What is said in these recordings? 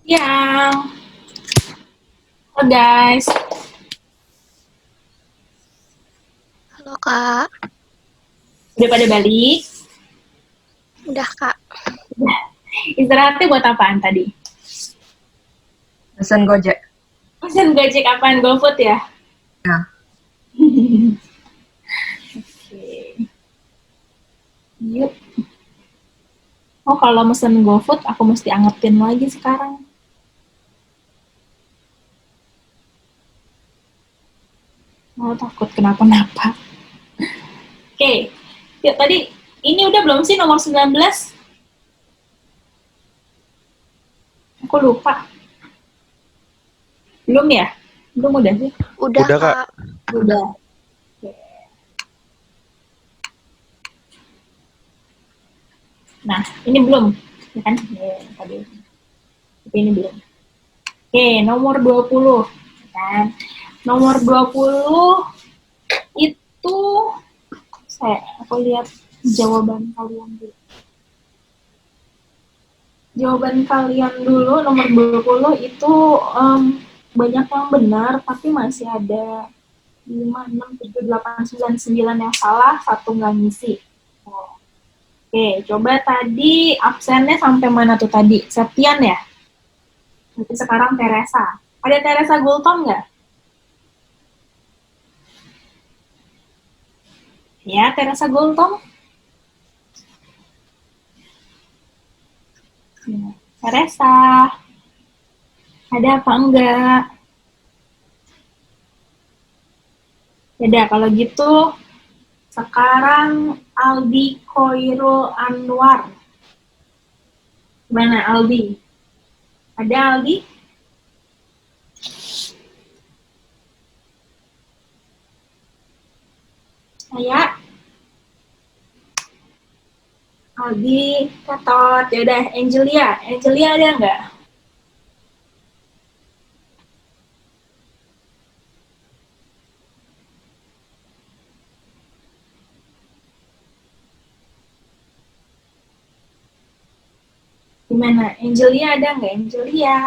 Ya, halo guys. Halo Kak, Udah pada balik? udah Kak. Istirahatnya buat apaan tadi? Pesan Gojek. Pesan Gojek apaan? GoFood ya? Ya. Oke. Yuk. Oh, kalau mesen GoFood, aku mesti angetin lagi sekarang. Oh, takut kenapa-napa. Oke. Yuk, tadi ini udah belum sih nomor 19? Aku lupa. Belum ya? Belum udah sih? Udah Udah, Kak. Kak. Udah. Oke. Nah, ini belum. Ya kan? Ya, tadi. Tapi ini belum. Oke, nomor 20. Kan? Nomor 20 itu aku lihat jawaban kalian dulu. Jawaban kalian dulu nomor 20 itu banyak yang benar, tapi masih ada 5, 6, 7, 8, 9, 9 yang salah, satu nggak ngisi. Oke, coba tadi absennya sampai mana tuh tadi? Septian ya? Berarti sekarang Teresa. Ada Teresa Gultom nggak? Ya, Teresa Gultom. Ya. Teresa, ada apa enggak? Beda, kalau gitu sekarang Aldi Khoirul Anwar. Gimana Aldi? Ada Aldi? Saya Aldi Ketot. Ya udah, Angelia. Angelia ada nggak? Gimana? Angelia ada nggak? Angelia.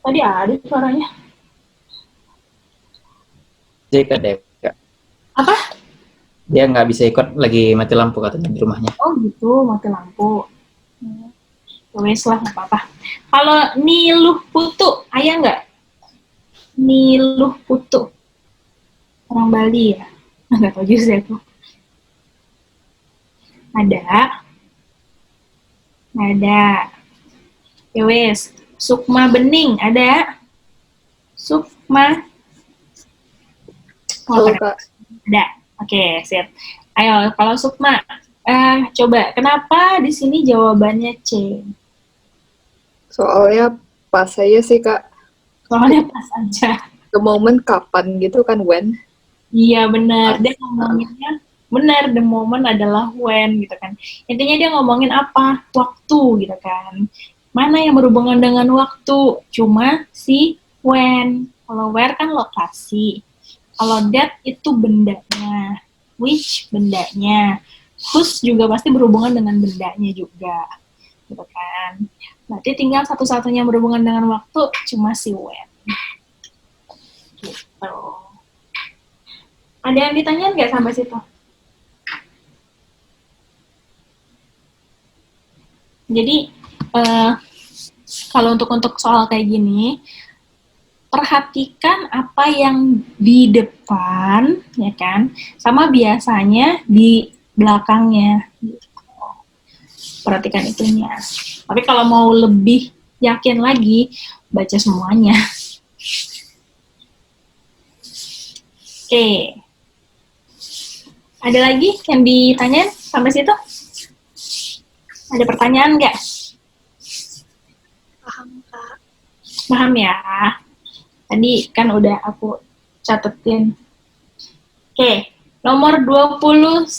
Tadi ada suaranya. Jika deh, Kak. Apa? Dia nggak bisa ikut, lagi mati lampu katanya di rumahnya. Oh gitu, mati lampu. Wes lah, nggak apa-apa. Kalau Niluh Putu, ayah nggak? Niluh Putu. Orang Bali ya? Nggak tahu juga sih aku. Ada. Ada. Ya wes. Sukma Bening, ada? Sukma. Oh, Halo Kak. ada. Oke, sip. Ayo, kalau Sukma, coba kenapa di sini jawabannya C? Soalnya pas saya sih Kak, Soalnya pas aja. the moment kapan gitu kan when. Iya benar, dia ngomonginnya benar, the moment adalah when gitu kan. Intinya dia ngomongin apa? Waktu gitu kan. Mana yang berhubungan dengan waktu? Cuma si when. Kalau where kan lokasi. Kalau that itu bendanya. Which bendanya. Whose juga pasti berhubungan dengan bendanya juga. Gitu kan. Berarti tinggal satu-satunya berhubungan dengan waktu cuma si when. Gitu. Ada yang ditanyain nggak sampai situ? Jadi kalau untuk soal kayak gini, perhatikan apa yang di depan, ya kan, sama biasanya di belakangnya. Perhatikan itunya. Tapi kalau mau lebih yakin lagi, baca semuanya. Oke. Ada lagi yang ditanyain sampai situ? Ada pertanyaan nggak? Paham Kak. Paham ya? Tadi kan udah aku catetin. Oke, nomor 21.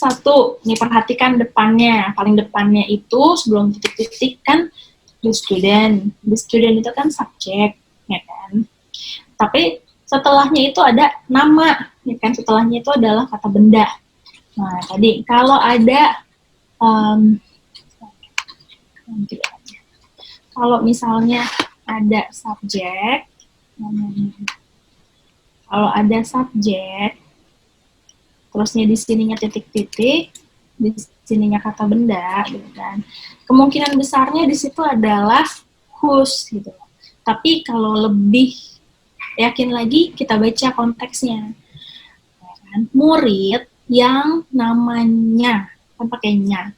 Nih perhatikan depannya. Paling depannya itu sebelum titik-titik kan the student. The student itu kan subjek, ya kan? Tapi setelahnya itu ada nama, ya kan? Setelahnya itu adalah kata benda. Nah, tadi kalau ada kalau misalnya ada subjek, kalau ada subjek, terusnya di sininya titik-titik, di sininya kata benda, gitu kan. Kemungkinan besarnya di situ adalah whose, gitu. Tapi kalau lebih yakin lagi, kita baca konteksnya. Ya kan? Murid yang namanya, kan pakainya,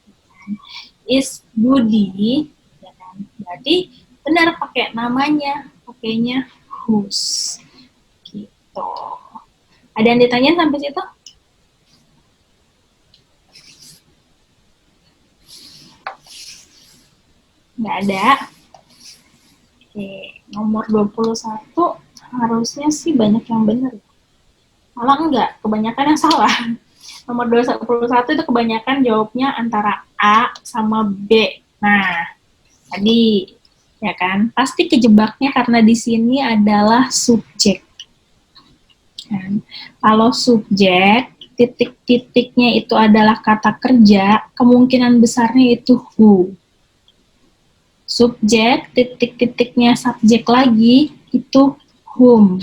is Budi, ya kan? Berarti benar pakai namanya, pakainya whose. Gitu. Ada yang ditanya sampai situ? Nggak ada. Oke, nomor 21 harusnya sih banyak yang benar. Malah enggak, kebanyakan yang salah. Nomor 21 itu kebanyakan jawabnya antara A sama B. Nah, tadi ya kan, pasti kejebaknya karena di sini adalah subjek. Kan? Kalau subjek, titik-titiknya itu adalah kata kerja, kemungkinan besarnya itu who. Subjek, titik-titiknya subjek lagi, itu whom.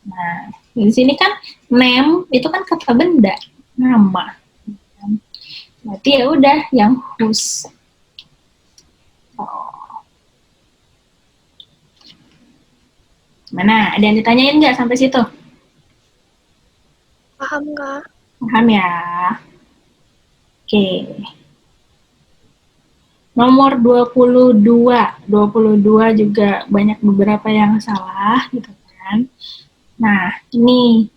Nah, di sini kan name itu kan kata benda, nama. Berarti ya udah yang whose. Oh. Mana? Ada yang ditanyain nggak sampai situ? Paham nggak? Paham ya? Oke. Nomor 22. 22 juga banyak beberapa yang salah gitu kan. Nah, ini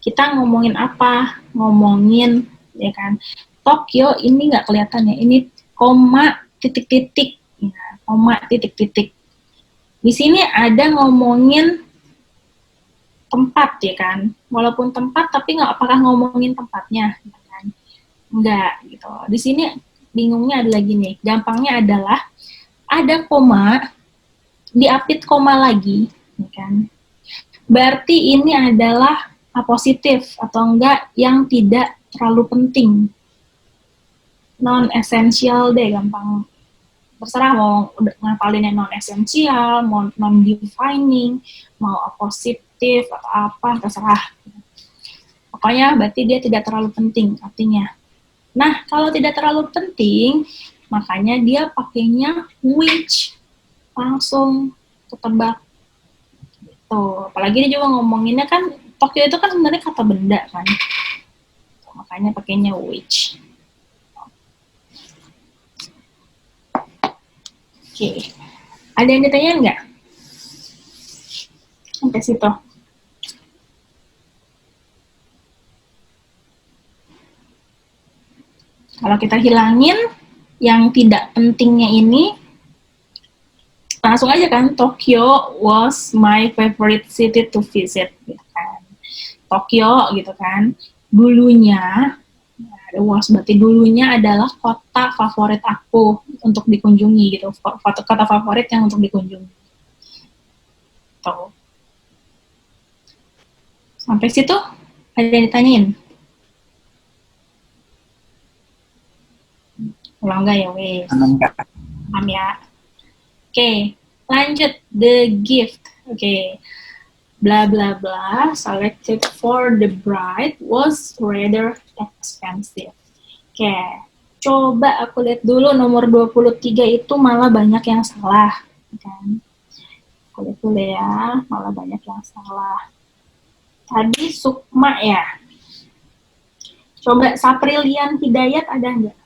kita ngomongin apa? Ngomongin ya kan. Tokyo ini nggak kelihatan ya. Ini koma titik-titik. Nah, koma titik-titik. Di sini ada ngomongin tempat ya kan. Walaupun tempat tapi nggak apakah ngomongin tempatnya ya kan? Enggak gitu. Di sini bingungnya ada lagi nih. Gampangnya adalah ada koma, diapit koma lagi, ya kan? Berarti ini adalah positif atau enggak yang tidak terlalu penting. Non-essential deh, gampang. Terserah mau ngapalinnya non-essential, mau non-defining, mau positif atau apa, terserah. Pokoknya berarti dia tidak terlalu penting artinya. Nah, kalau tidak terlalu penting, makanya dia pakainya which, langsung ketebak. Gitu. Apalagi dia juga ngomonginnya kan, Tokyo itu kan sebenarnya kata benda kan. Makanya pakainya which. Oke. Ada yang ditanyain nggak? Sampai situ. Kalau kita hilangin yang tidak pentingnya ini, langsung aja kan, Tokyo was my favorite city to visit. Gitu kan. Tokyo gitu kan, dulunya, was berarti dulunya adalah kota favorit aku untuk dikunjungi gitu, kota favorit yang untuk dikunjungi. Tuh. Sampai situ ada yang ditanyain? Kalau enggak ya wes. Paham ya. Oke, lanjut the gift. Oke. Blah blah blah selected for the bride was rather expensive. Oke. Coba aku lihat dulu nomor 23 itu malah banyak yang salah, kan? Aku lihat dulu ya, malah banyak yang salah. Tadi Sukma ya. Coba Saprilian Hidayat ada nggak?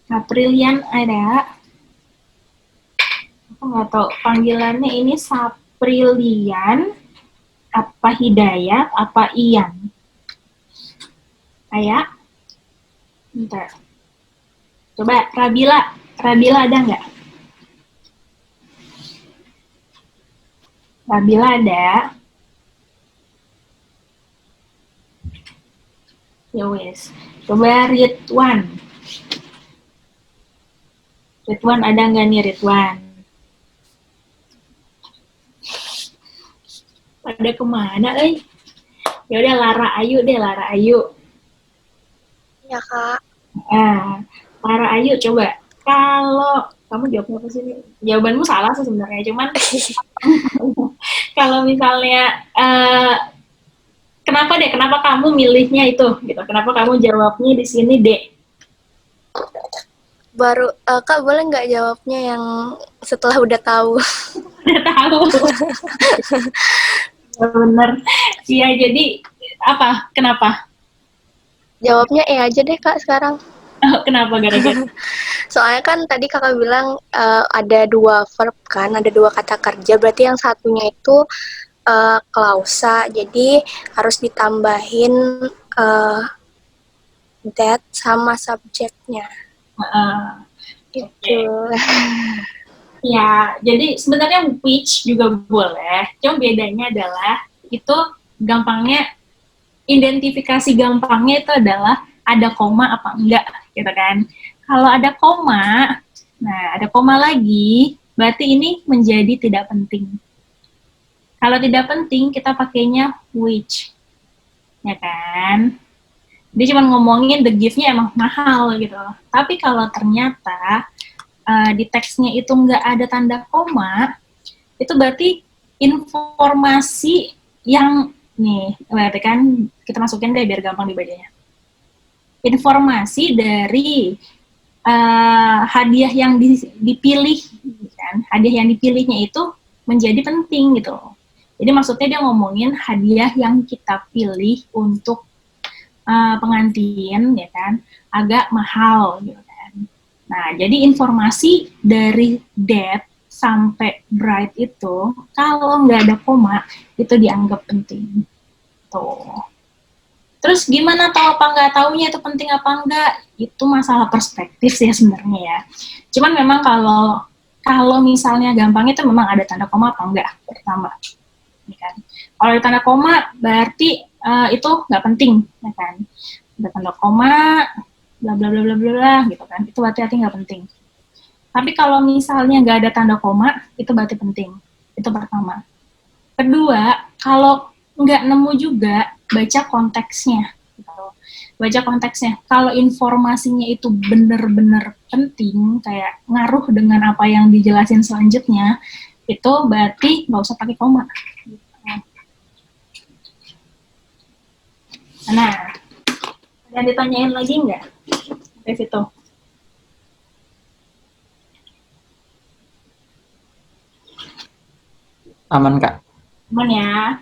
Saprilian ada. Aku nggak tahu panggilannya ini Saprilian, apa Hidayat, apa Ian. Kayak, bentar. Coba Rabila ada nggak? Rabila ada. Ya wes. Coba Ridwan. Ridwan ada nggak nih Ridwan? Pada kemana, Ya udah Lara Ayu deh, Lara Ayu. Ya, Kak. Nah, Para Ayu coba. Kalau kamu jawabnya apa sih? Jawabanmu salah sih sebenarnya, cuman kalau misalnya kenapa deh? Kenapa kamu milihnya itu? Gitu. Kenapa kamu jawabnya di sini D? Baru, Kak boleh nggak jawabnya yang setelah udah tahu? Udah tahu. Bener. Iya, jadi apa? Kenapa? Jawabnya E aja deh Kak sekarang. Kenapa gara-gara? Soalnya kan tadi kakak bilang ada 2 verb kan, ada 2 kata kerja, berarti yang satunya itu klausa, jadi harus ditambahin that sama subjeknya. Gitu. Ya, jadi sebenarnya which juga boleh. Cuma bedanya adalah itu gampangnya, identifikasi gampangnya itu adalah ada koma apa enggak, gitu kan. Kalau ada koma, nah ada koma lagi, berarti ini menjadi tidak penting. Kalau tidak penting, kita pakainya which, ya kan. Dia cuma ngomongin the gift-nya emang mahal gitu. Tapi kalau ternyata di teksnya itu nggak ada tanda koma, itu berarti informasi yang nih, berarti kan kita masukin deh biar gampang dibacanya. Informasi dari hadiah yang dipilih, kan? Hadiah yang dipilihnya itu menjadi penting gitu. Jadi maksudnya dia ngomongin hadiah yang kita pilih untuk pengantin, ya kan, agak mahal gitu kan. Nah, jadi informasi dari that sampai bride itu kalau nggak ada koma itu dianggap penting. Tuh. Terus gimana tahu apa nggak taunya itu penting apa enggak? Itu masalah perspektif sih sebenarnya ya. Cuman memang kalau misalnya gampang itu memang ada tanda koma apa enggak pertama. Ya kan? Kalau ada tanda koma berarti itu nggak penting, ya kan? Ada tanda koma, bla bla bla bla bla gitu kan? Itu berarti nggak penting. Tapi kalau misalnya nggak ada tanda koma, itu berarti penting. Itu pertama. Kedua, kalau nggak nemu juga, baca konteksnya. Gitu. Baca konteksnya. Kalau informasinya itu benar-benar penting, kayak ngaruh dengan apa yang dijelasin selanjutnya, itu berarti nggak usah pakai koma. Nah, ada yang ditanyain lagi nggak? Dari situ. Aman, Kak. Aman ya.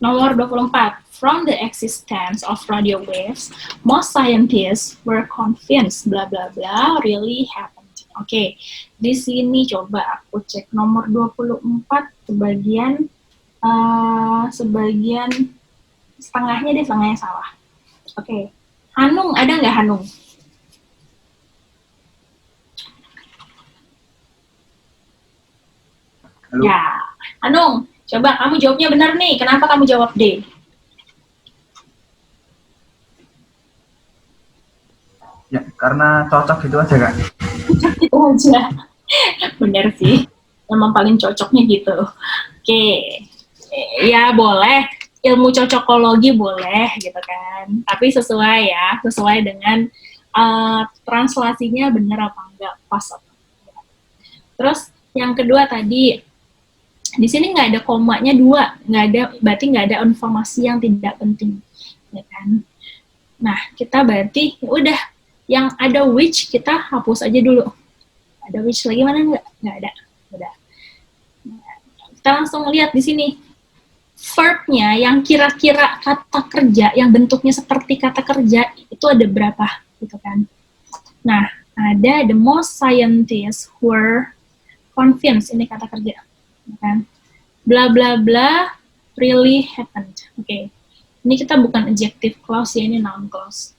Nomor 24. From the existence of radio waves, most scientists were convinced bla bla bla really happened. Oke, di sini coba aku cek nomor 24 sebagian setengahnya deh, setengahnya salah. Oke. Hanung, ada nggak Hanung? Halo. Ya, Hanung, coba kamu jawabnya benar nih. Kenapa kamu jawab D? Ya, karena cocok gitu aja, Kak. Itu aja. Bener sih. Emang paling cocoknya gitu. Oke. Ya, boleh. Ilmu cocokologi boleh gitu kan. Tapi sesuai ya. Sesuai dengan translasinya bener apa enggak, pas apa enggak. Terus yang kedua tadi, di sini nggak ada komanya 2, nggak ada, berarti nggak ada informasi yang tidak penting, ya kan? Nah, kita berarti ya udah, yang ada which kita hapus aja dulu. Ada which lagi mana nggak ada, udah. Kita langsung lihat di sini verb-nya yang kira-kira kata kerja, yang bentuknya seperti kata kerja itu ada berapa, gitu kan? Nah, ada the most scientists were convinced, ini kata kerja. Kan? Bla bla bla really happened. Oke. Ini kita bukan adjective clause ya, ini noun clause.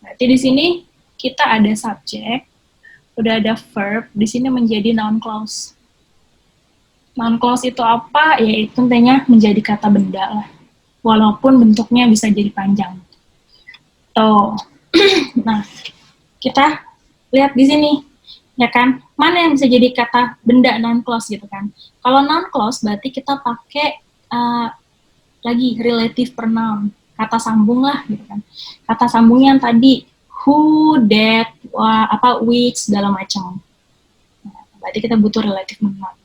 Berarti di sini kita ada subject, udah ada verb, di sini menjadi noun clause. Noun clause itu apa? Ya itu intinya menjadi kata benda lah. Walaupun bentuknya bisa jadi panjang. Tuh. Nah, kita lihat di sini. Ya kan, mana yang bisa jadi kata benda noun clause gitu kan. Kalau noun clause berarti kita pakai lagi relative pronoun, kata sambung lah gitu kan. Kata sambungnya yang tadi who, that, which, segala macam. Nah, berarti kita butuh relative pronoun.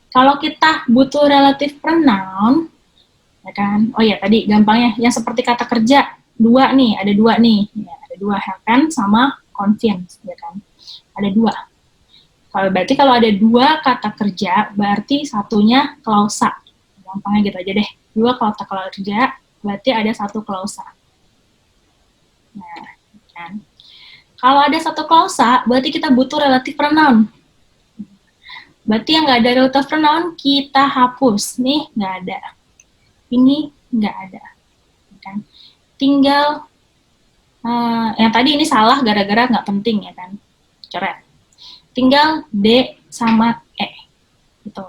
Kalau kita butuh relative pronoun, ya kan? Oh ya, tadi gampangnya yang seperti kata kerja, ada dua nih. Ya, ada dua, happen sama convince, ya kan? Ada dua. Berarti kalau ada dua kata kerja, berarti satunya klausa. Gampangnya gitu aja deh. Dua kata kerja, berarti ada satu klausa. Nah, kan? Kalau ada satu klausa, berarti kita butuh relative pronoun. Berarti yang nggak ada relative pronoun, kita hapus. Nih, nggak ada. Ini nggak ada. Kan? Tinggal, yang tadi ini salah gara-gara nggak penting, ya kan? Coret. Tinggal D sama E. Gitu.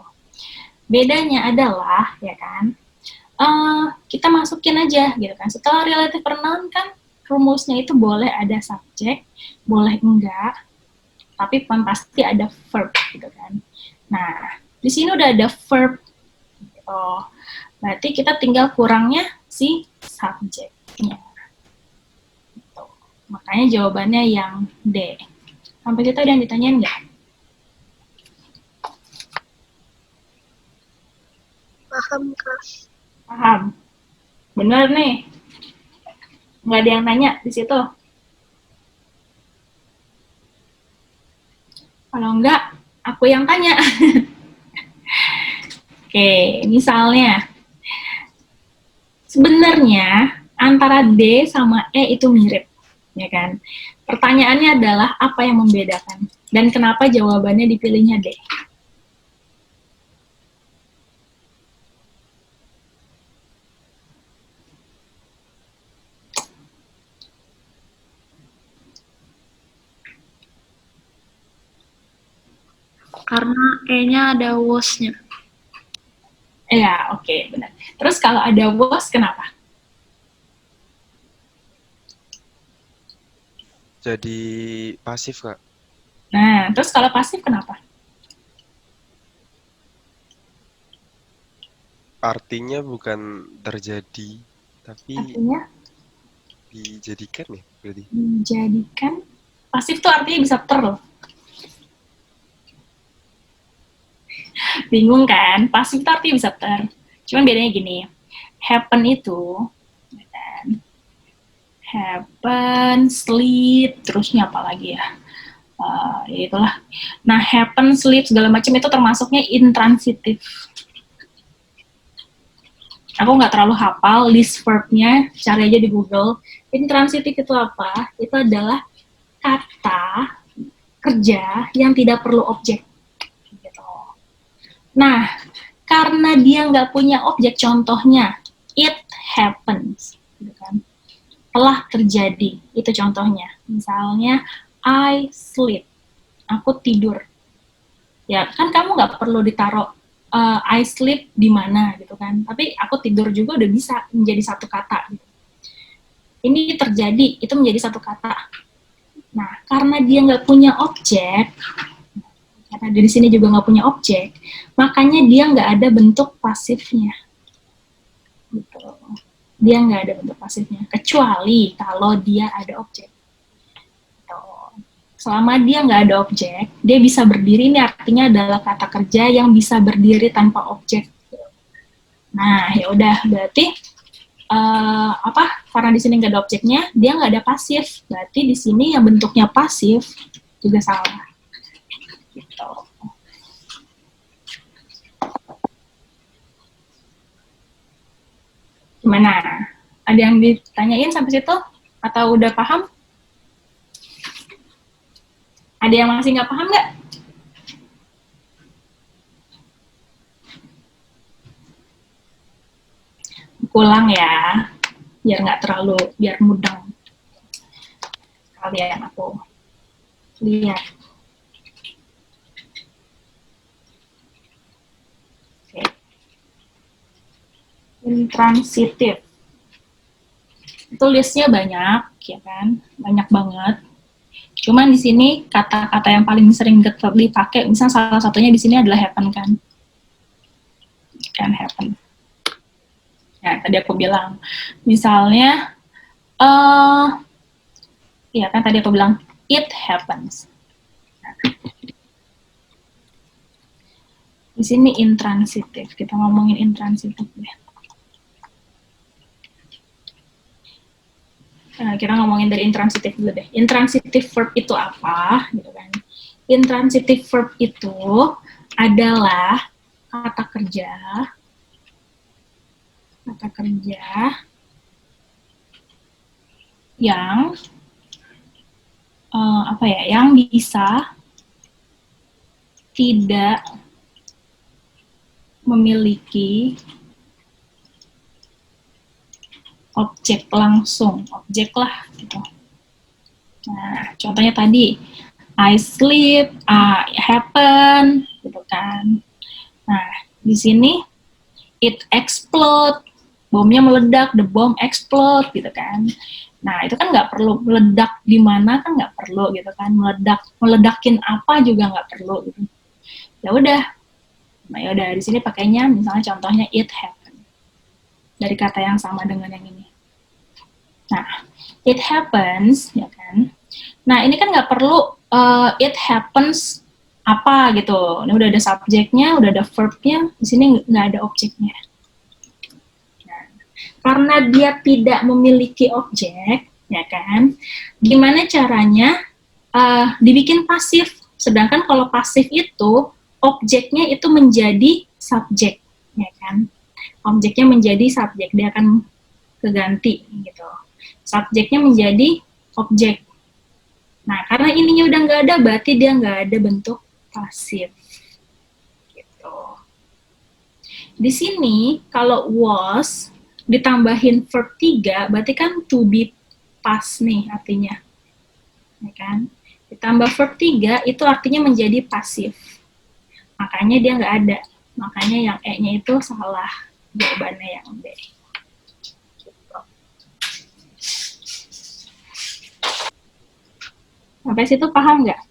Bedanya adalah, ya kan, kita masukin aja, gitu kan. Setelah relative pronoun kan, rumusnya itu boleh ada subjek, boleh enggak, tapi pasti ada verb, gitu kan. Nah, di sini udah ada verb, gitu. Berarti kita tinggal kurangnya si subjeknya. Gitu. Makanya jawabannya yang D. Sampai kita ada yang ditanyain nggak? Paham, Kak. Paham. Bener nih. Nggak ada yang nanya di situ. Kalau enggak, aku yang tanya. Oke, misalnya. Sebenarnya antara D sama E itu mirip, ya kan? Pertanyaannya adalah apa yang membedakan dan kenapa jawabannya dipilihnya D? Karena E-nya ada was-nya. Ya, oke, benar. Terus kalau ada was, kenapa? Jadi pasif, Kak. Nah, terus kalau pasif kenapa? Artinya bukan terjadi, tapi Artinya dijadikan ya, berarti. menjadikan. Pasif tuh artinya bisa loh. Bingung kan? Pasif tuh artinya bisa Cuman bedanya gini, happen itu, happen, sleep, terusnya apa lagi ya? Ya itulah. Nah, happen, sleep, segala macam itu termasuknya intransitif. Aku nggak terlalu hafal list verb-nya, cari aja di Google. Intransitif itu apa? Itu adalah kata kerja yang tidak perlu objek. Gitu. Nah, karena dia nggak punya objek, contohnya, it happens. Gitu kan. Telah terjadi, itu contohnya. Misalnya, I sleep, aku tidur. Ya, kan kamu nggak perlu ditaruh I sleep di mana gitu kan. Tapi aku tidur juga udah bisa menjadi satu kata. Gitu. Ini terjadi, itu menjadi satu kata. Nah, karena dia nggak punya objek, karena di sini juga nggak punya objek, makanya dia nggak ada bentuk pasifnya. Gitu. Dia nggak ada bentuk pasifnya, kecuali kalau dia ada objek. Selama dia nggak ada objek, dia bisa berdiri, ini artinya adalah kata kerja yang bisa berdiri tanpa objek. Nah, ya udah, berarti karena di sini nggak ada objeknya, dia nggak ada pasif. Berarti di sini yang bentuknya pasif juga salah. Gitu. Gimana? Ada yang ditanyain sampai situ? Atau udah paham? Ada yang masih nggak paham nggak? Ulang ya, biar mudeng. Kalian aku lihat. Oke. Intransitif. Itu listnya banyak, ya kan? Banyak banget. Cuman di sini kata-kata yang paling sering dipakai, misalnya salah satunya di sini adalah happen kan happen. Ya, tadi aku bilang, misalnya, ya kan tadi aku bilang, it happens. Di sini intransitif, kita ngomongin intransitif deh. Kita ngomongin dari intransitif dulu deh. Intransitif verb itu apa? Gitu kan. Intransitif verb itu adalah kata kerja yang yang bisa tidak memiliki objek langsung, objek lah gitu. Nah, contohnya tadi I sleep, happen, gitu kan. Nah, di sini it explode, bomnya meledak, the bomb explode, gitu kan. Nah, itu kan nggak perlu meledak di mana kan nggak perlu gitu kan, meledakin apa juga nggak perlu gitu. Ya udah, nah ya udah di sini pakainya misalnya contohnya it happen dari kata yang sama dengan yang ini. Nah, it happens, ya kan. Nah, ini kan nggak perlu it happens apa gitu. Ini udah ada subjeknya, udah ada verbnya, di sini nggak ada objeknya. Nah, karena dia tidak memiliki objek, ya kan, gimana caranya dibikin pasif. Sedangkan kalau pasif itu, objeknya itu menjadi subjek, ya kan. Objeknya menjadi subjek, dia akan keganti gitu. Subjeknya menjadi objek. Nah, karena ininya udah nggak ada, berarti dia nggak ada bentuk pasif. Gitu. Di sini, kalau was ditambahin verb 3, berarti kan to be past nih artinya. Ya kan? Ditambah verb 3, itu artinya menjadi pasif. Makanya dia nggak ada. Makanya yang E-nya itu salah. Jawabannya yang B. Sampai situ paham nggak?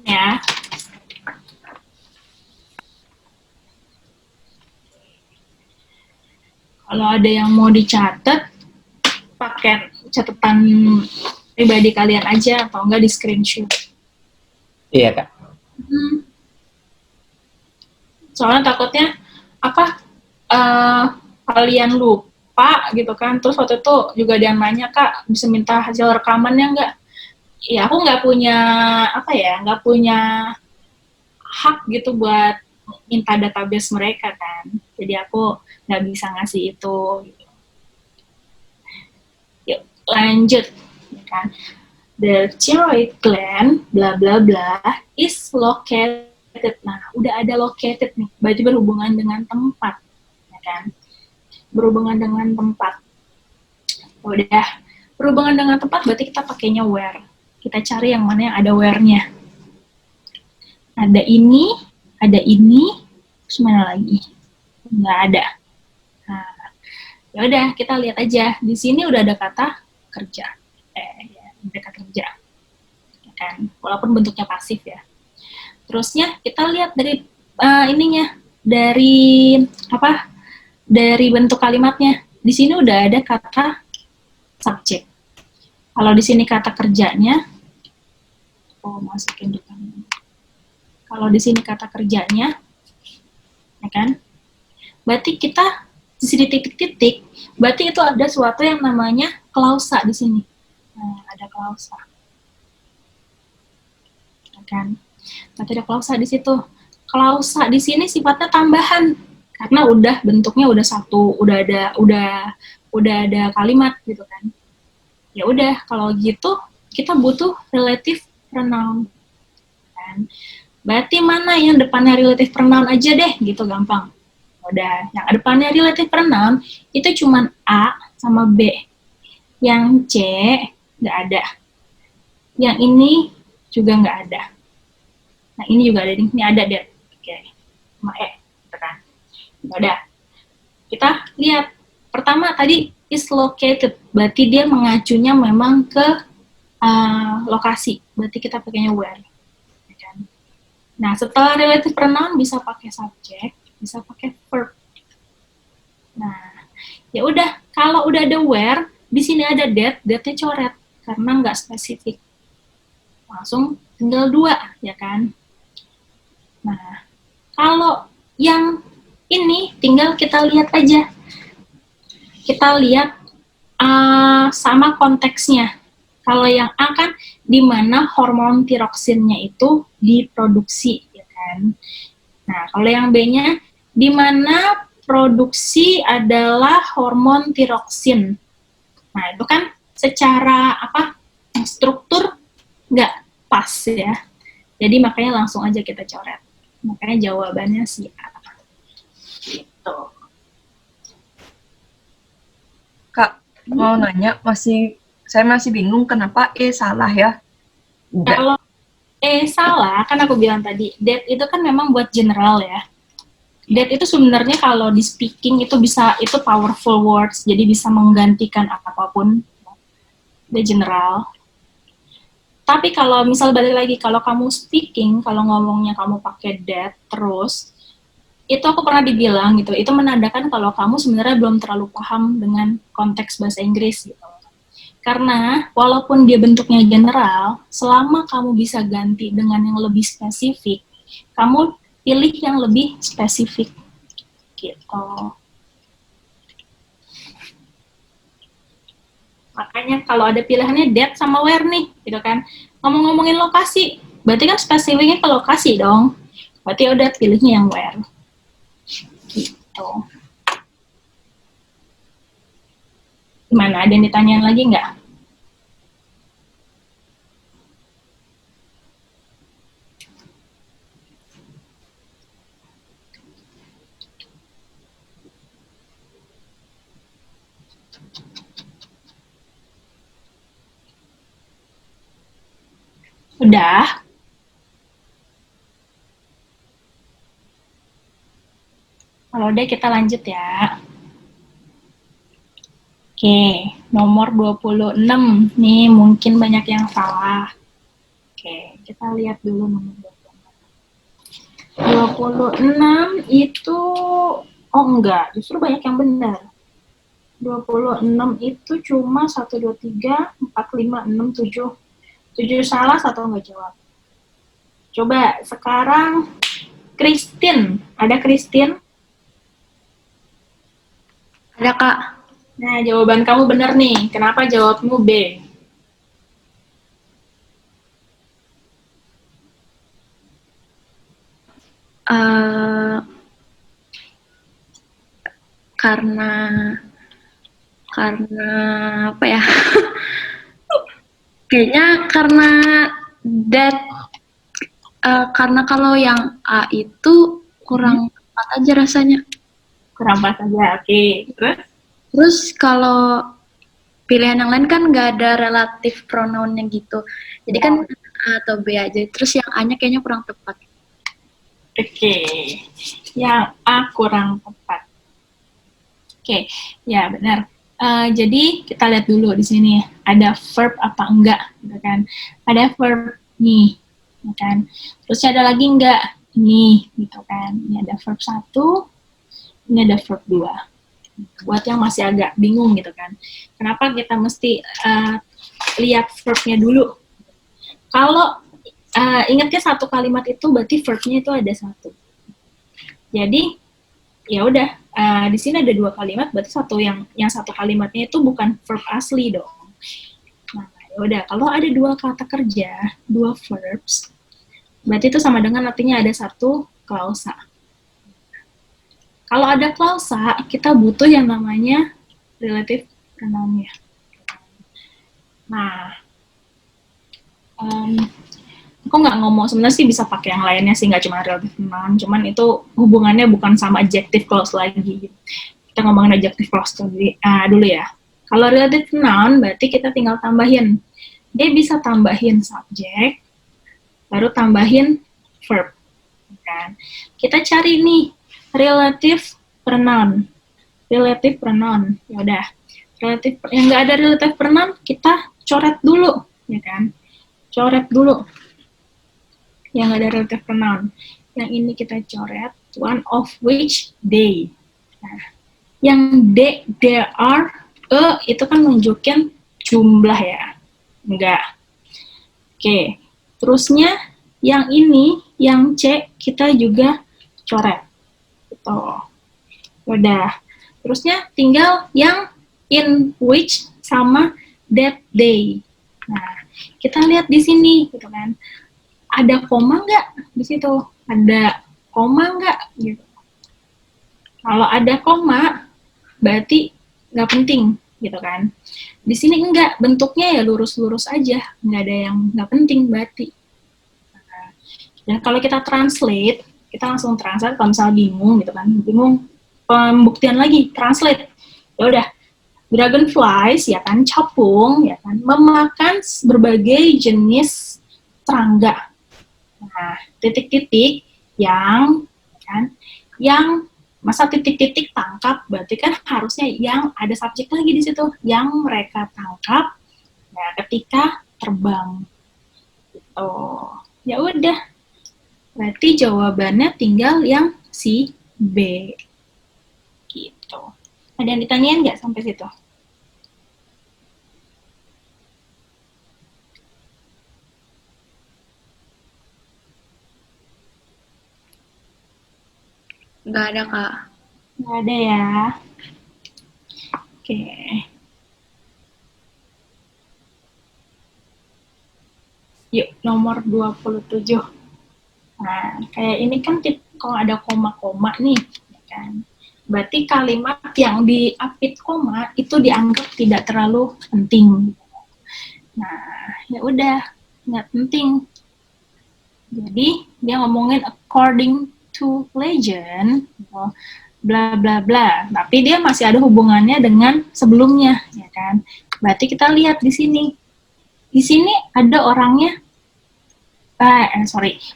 Ya. Kalau ada yang mau dicatat, pakai catatan pribadi kalian aja atau enggak di screenshot. Iya, Kak. Soalnya takutnya kalian lupa gitu kan, terus waktu itu juga ada yang nanya, Kak bisa minta hasil rekamannya enggak? Ya aku nggak punya hak gitu buat minta database mereka kan, jadi aku nggak bisa ngasih itu gitu. Yuk lanjut, ya kan. The thyroid gland bla bla bla is located. Nah, udah ada located nih, berarti berhubungan dengan tempat, ya kan? Berhubungan dengan tempat. Udah berhubungan dengan tempat, berarti kita pakainya where. Kita cari yang mana yang ada where-nya. Ada ini, terus mana lagi? Nggak ada. Nah, ya udah kita lihat aja. Di sini udah ada kata kerja. Ada kata kerja. Ya kan? Walaupun bentuknya pasif ya. Terusnya kita lihat dari dari bentuk kalimatnya. Di sini udah ada kata subjek. Kalau di sini kata kerjanya, masukin depan. Kalau di sini kata kerjanya, ya kan? Berarti kita di sini titik-titik, berarti itu ada suatu yang namanya klausa di sini. Nah, ada klausa. Ya kan? Berarti ada klausa di situ. Klausa di sini sifatnya tambahan karena udah bentuknya udah satu, udah ada kalimat gitu kan. Ya udah, kalau gitu kita butuh relative pronoun. Kan? Berarti mana yang depannya relative pronoun aja deh, gitu gampang. Udah, yang depannya relative pronoun itu cuman A sama B. Yang C nggak ada. Yang ini juga nggak ada. Nah, ini juga ada, ini ada deh. Oke, sama E, gitu kan. Udah. Kita lihat. Pertama tadi is located. Berarti dia mengacunya memang ke lokasi. Berarti kita pakainya where. Ya kan? Nah, setelah relative pronoun bisa pakai subject, bisa pakai verb. Nah, ya udah. Kalau udah ada where, di sini ada that-nya coret karena nggak spesifik. Langsung tinggal 2, ya kan? Nah, kalau yang ini tinggal kita lihat aja. Kita lihat sama konteksnya. Kalau yang A kan di mana hormon tiroksinnya itu diproduksi, ya kan? Nah, kalau yang B-nya di mana produksi adalah hormon tiroksin. Nah, itu kan secara struktur nggak pas ya. Jadi makanya langsung aja kita coret. Makanya jawabannya si A. Gitu. Kak, mau nanya, saya masih bingung kenapa E salah ya? Kalau salah, kan aku bilang tadi, that itu kan memang buat general ya. That itu sebenarnya kalau di speaking itu powerful words, jadi bisa menggantikan apapun. The general. Tapi kalau misal balik lagi, kalau kamu speaking, kalau ngomongnya kamu pakai that terus, itu aku pernah dibilang gitu, itu menandakan kalau kamu sebenarnya belum terlalu paham dengan konteks bahasa Inggris gitu. Karena walaupun dia bentuknya general, selama kamu bisa ganti dengan yang lebih spesifik, kamu pilih yang lebih spesifik gitu. Makanya kalau ada pilihannya that sama where nih, gitu kan. Ngomongin lokasi, berarti kan spesifiknya ke lokasi dong. Berarti udah pilihnya yang where. Gitu. Gimana, ada yang ditanyain lagi nggak? Udah. Kalau udah kita lanjut ya. Oke, nomor 26. Nih mungkin banyak yang salah. Oke, kita lihat dulu nomor 26 itu, oh enggak, justru banyak yang benar. 26 itu cuma 1, 2, 3, 4, 5, 6, 7. 7 salah, 1 nggak jawab. Coba sekarang Christine. Ada Christine? Ada, Kak. Nah, jawaban kamu benar nih. Kenapa jawabmu B? Karena apa ya? Kayaknya karena that karena kalau yang A itu kurang tepat aja rasanya. Kurang pas aja, oke. Terus kalau pilihan yang lain kan nggak ada relatif pronounnya gitu. Jadi kan A atau B aja. Terus yang A-nya kayaknya kurang tepat. Oke. Yang A kurang tepat. Oke, ya benar. Jadi kita lihat dulu di sini ada verb apa enggak, gitu kan? Ada verb nih, gitu kan? Terus ada lagi enggak? Nih, gitu kan? Ini ada verb 1, ini ada verb 2. Buat yang masih agak bingung gitu kan? Kenapa kita mesti lihat verbnya dulu? Kalau ingatnya satu kalimat itu berarti verbnya itu ada 1. Jadi ya udah. Di sini ada 2 kalimat, berarti yang satu kalimatnya itu bukan verb asli dong. Nah, ya udah, kalau ada 2 kata kerja, 2 verbs, berarti itu sama dengan artinya ada 1 klausa. Kalau ada klausa, kita butuh yang namanya relative pronoun-nya. Nah, aku nggak ngomong, sebenarnya sih bisa pakai yang lainnya sih, nggak cuma relative pronoun, cuman itu hubungannya bukan sama adjective clause lagi. Kita ngomongin adjective clause dulu ya. Kalau relative pronoun, berarti kita tinggal tambahin. Dia bisa tambahin subject, baru tambahin verb. Kan? Kita cari nih, relative pronoun. Relative pronoun. Ya udah. Yang nggak ada relative pronoun kita coret dulu, ya kan? Coret dulu. Yang nggak ada relative pronoun. Yang ini kita coret. One of which they. Nah, yang there are, itu kan nunjukin jumlah ya. Enggak. Oke. Terusnya yang ini, yang C kita juga coret. Gitu. Udah. Terusnya tinggal yang in which sama that day. Nah, kita lihat di sini, gitu kan. Ada koma nggak di situ? Ada koma nggak? Gitu. Kalau ada koma, berarti nggak penting, gitu kan. Di sini enggak, bentuknya ya lurus-lurus aja, nggak ada yang nggak penting berarti. Nah, dan kalau kita translate, kita langsung translate kalau misalnya bingung, gitu kan. Bingung, pembuktian lagi, translate. Ya udah, dragonflies, ya kan, capung, ya kan, memakan berbagai jenis serangga. Nah, titik-titik yang, kan, yang masa titik-titik tangkap, berarti kan harusnya yang ada subjek lagi di situ, yang mereka tangkap, ya, ketika terbang. Gitu. Ya udah, berarti jawabannya tinggal yang si B. Gitu. Ada yang ditanyain nggak sampai situ? Nggak ada, Kak. Nggak ada ya. Oke. Yuk, nomor 27. Nah, kayak ini kan kalau ada koma-koma nih, kan. Berarti kalimat yang diapit koma itu dianggap tidak terlalu penting. Nah, ya udah, nggak penting. Jadi, dia ngomongin according to legend, bla bla bla. Tapi dia masih ada hubungannya dengan sebelumnya, ya kan? Berarti kita lihat di sini. Di sini ada orangnya,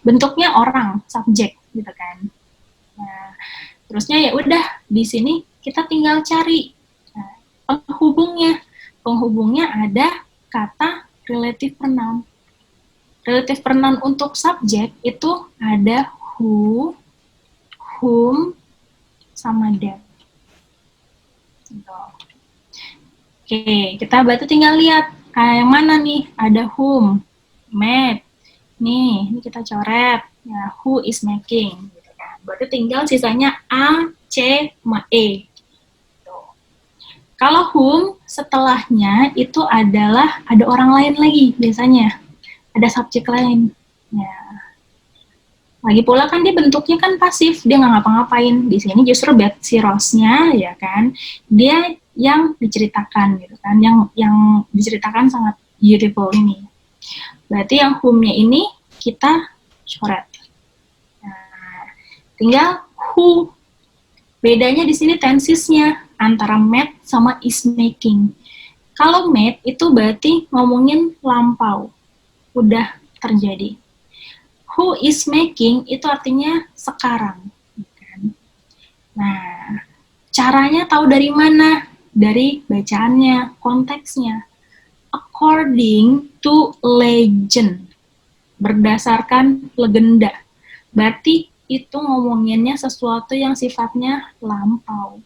bentuknya orang, subjek, gitu kan. Nah, terusnya ya udah di sini kita tinggal cari penghubungnya. Penghubungnya ada kata relative pronoun. Relative pronoun untuk subjek itu ada who, whom, sama that. Gitu. Oke, kita berarti tinggal lihat yang mana nih? Ada whom, made. Nih, ini kita coret. Ya, who is making. Gitu kan. Berarti tinggal sisanya A, C, sama E. Gitu. Kalau whom, setelahnya itu adalah ada orang lain lagi biasanya. Ada subjek lain. Ya. Lagi pula kan dia bentuknya kan pasif, dia nggak ngapa-ngapain. Di sini justru Betsy Ross-nya, ya kan, dia yang diceritakan gitu kan, yang diceritakan sangat beautiful ini. Berarti yang whom-nya ini kita coret. Nah, tinggal who. Bedanya di sini tensesnya antara made sama is making. Kalau made itu berarti ngomongin lampau, udah terjadi. Who is making itu artinya sekarang. Nah, caranya tahu dari mana? Dari bacaannya, konteksnya. According to legend. Berdasarkan legenda. Berarti itu ngomonginnya sesuatu yang sifatnya lampau.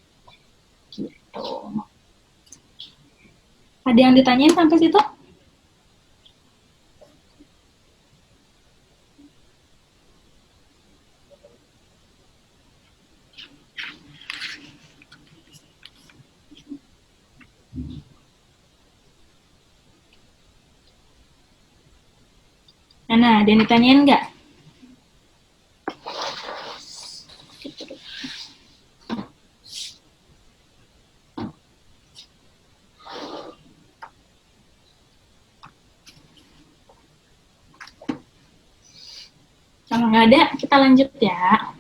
Gitu. Ada yang ditanyain sampai situ? Nah, ada yang ditanyain nggak? Kalau nggak ada, kita lanjut ya.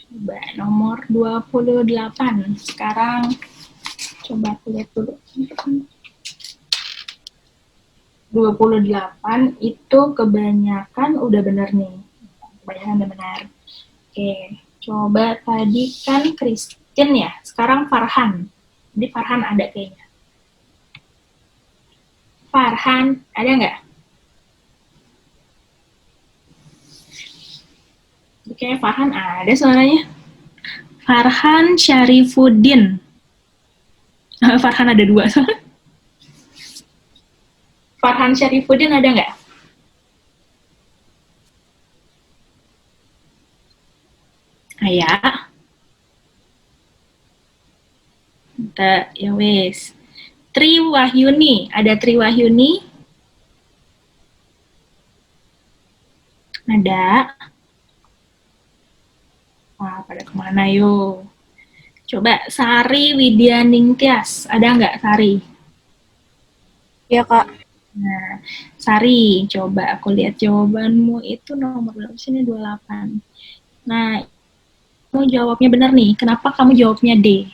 Coba nomor 28. Sekarang coba aku lihat dulu. 28 itu kebanyakan udah bener nih. Kebanyakan udah benar. Oke, coba tadi kan Christine ya, sekarang Farhan. Jadi Farhan ada kayaknya. Farhan, ada nggak? Oke, Farhan ada suaranya. Farhan Syarifuddin. Farhan ada 2. Farhan Syarifuddin ada nggak? Ayah. Ya wes. Tri Wahyuni, ada Tri Wahyuni? Ada. Wah, pada kemana yuk? Coba Sari Widyaningtyas, ada nggak Sari? Ya, Kak. Nah, Sari, coba aku lihat jawabanmu itu nomor berapa sih? Ini 28. Nah, kamu jawabnya benar nih. Kenapa kamu jawabnya D?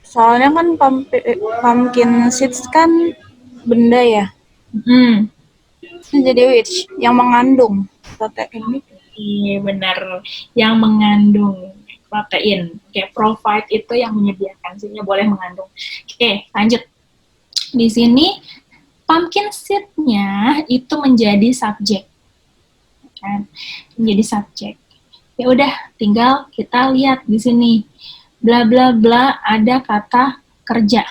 Soalnya kan pumpkin seeds kan benda ya. Jadi which yang mengandung protein. Iya, benar. Yang mengandung protein. Oke, provide itu yang menyediakan, sehingga boleh mengandung. Oke, lanjut. Di sini pumpkin seed-nya itu menjadi subjek. Kan? Menjadi subjek. Ya udah, tinggal kita lihat di sini. Bla bla bla, ada kata kerja.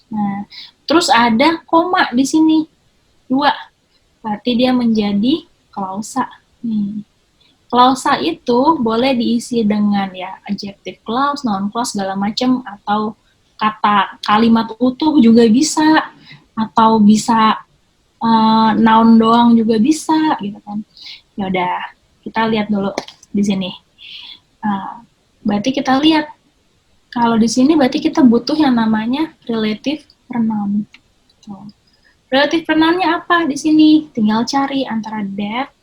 Nah, terus ada koma di sini. 2. Berarti dia menjadi klausa. Klausa itu boleh diisi dengan ya adjective clause, noun clause, segala macam, atau kata kalimat utuh juga bisa, atau bisa noun doang juga bisa, gitu kan. Ya udah, kita lihat dulu di sini. Berarti kita lihat kalau di sini berarti kita butuh yang namanya relative pronoun. Relative pronoun-nya apa di sini? Tinggal cari antara that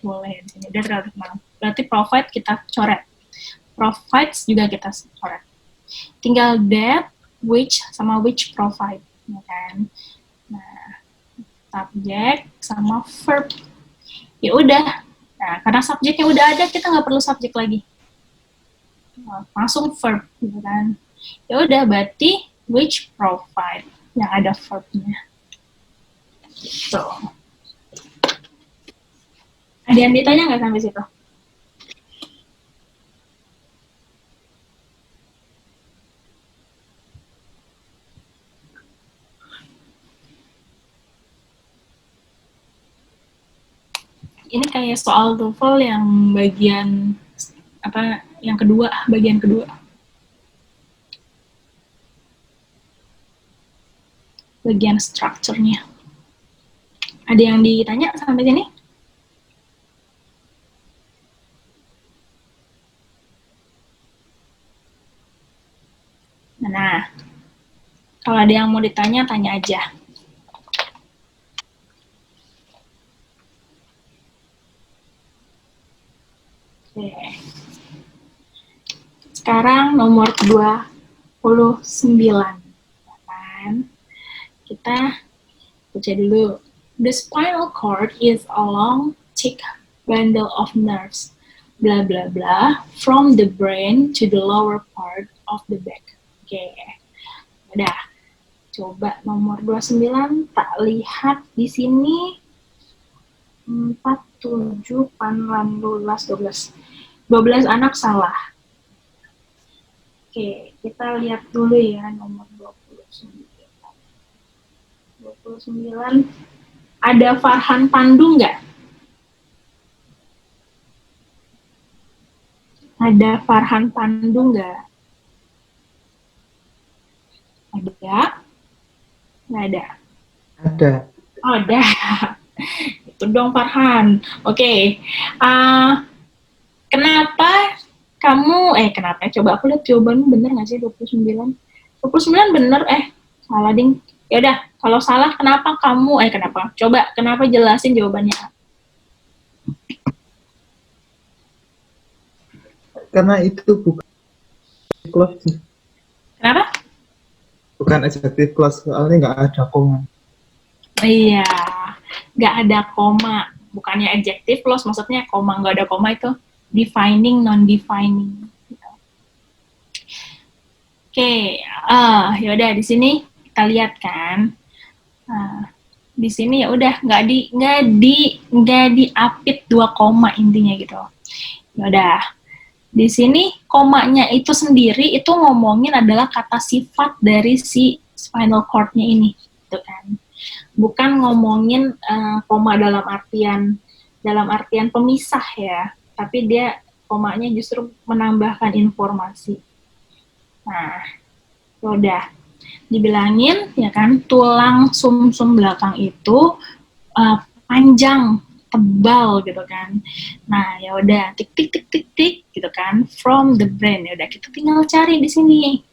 boleh di sini. That relative pronoun. Berarti provide kita coret. Provides juga kita coret. Tinggal that, which sama which provide, ya kan? Nah, subject sama verb. Ya udah. Nah, karena subjeknya udah ada, kita nggak perlu subjek lagi. Langsung verb, gitu kan? Ya udah, berarti which provide yang ada verbnya. Gitu. Ada yang ditanya nggak sampai situ? Ini kayak soal TOEFL yang bagian apa? Yang kedua, bagian kedua. Bagian strukturnya. Ada yang ditanya sampai sini? Nah, kalau ada yang mau ditanya, tanya aja. Oke. Sekarang nomor 29. Kan? Kita baca dulu. The spinal cord is a long, thick bundle of nerves, blah blah blah, from the brain to the lower part of the back. Oke. Udah. Coba nomor 29, tak lihat di sini 4, 7, 8, 12, 12. 12 anak salah. Oke, kita lihat dulu ya nomor 29. 29. Ada Farhan Pandu nggak? Ada Farhan Pandu nggak? Ada? Nggak ada? Ada. Oh, ada. Itu dong Farhan. Oke. Kenapa kamu, kenapa? Coba aku lihat jawabanmu bener nggak sih 29? 29 bener, salah ding. Ya udah, kalau salah kenapa kamu, kenapa? Coba, kenapa jelasin jawabannya? Karena itu bukan clause sih. Kenapa? Bukan adjective clause, soalnya nggak ada koma. Iya, nggak ada koma. Bukannya adjective clause, maksudnya koma, nggak ada koma itu defining, non-defining. Gitu. Oke, yaudah di sini kita lihat kan. Di sini ya udah nggak diapit 2 koma intinya gitu. Ya udah. Di sini komanya itu sendiri itu ngomongin adalah kata sifat dari si spinal cord-nya ini, gitu kan. Bukan ngomongin koma dalam artian pemisah ya, tapi dia komanya justru menambahkan informasi. Nah, udah dibilangin ya kan, tulang sumsum belakang itu panjang, tebal gitu kan. Nah, ya udah tik tik tik tik tik gitu kan, from the brain. Ya udah kita tinggal cari di sini.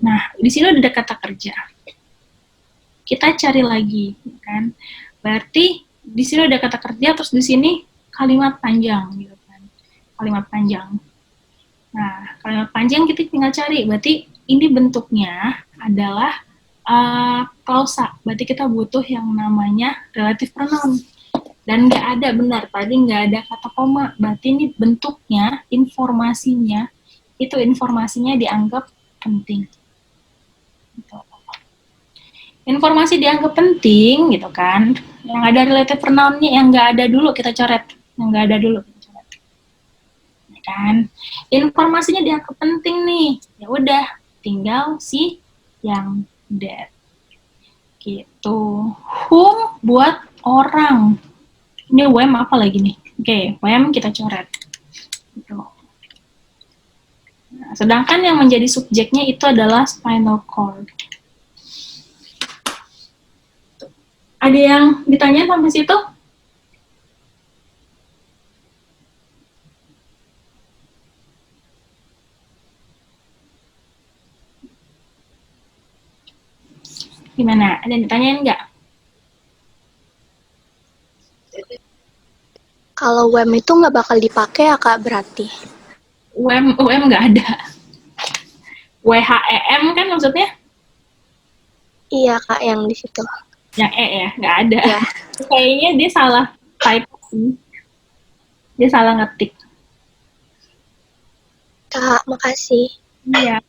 Nah, di sini udah ada kata kerja. Kita cari lagi, ya kan. Berarti di sini ada kata kerja, terus di sini kalimat panjang gitu kan. Kalimat panjang. Nah, kalimat panjang kita tinggal cari. Berarti ini bentuknya adalah klausa. Berarti kita butuh yang namanya relative pronoun. Dan nggak ada, benar, tadi nggak ada kata koma. Berarti ini bentuknya, informasinya dianggap penting. Gitu. Informasi dianggap penting, gitu kan. Yang ada relative pronoun-nya, yang nggak ada dulu kita coret. Yang nggak ada dulu kita coret. Ya kan? Informasinya dianggap penting nih. Ya udah, tinggal si yang that. Gitu. Whom buat orang. Ini when apa lagi nih? Oke, when kita coret. Gitu. Nah, sedangkan yang menjadi subjeknya itu adalah spinal cord. Ada yang ditanya sampai situ? Gimana? Ada yang ditanyain nggak? Kalau WEM itu nggak bakal dipakai ya Kak berarti? UM nggak ada. WHEM kan maksudnya? Iya Kak, yang di situ. Yang ya, nggak ada. Ya. Kayaknya dia salah type sih. Dia salah ngetik. Kak, makasih. Iya.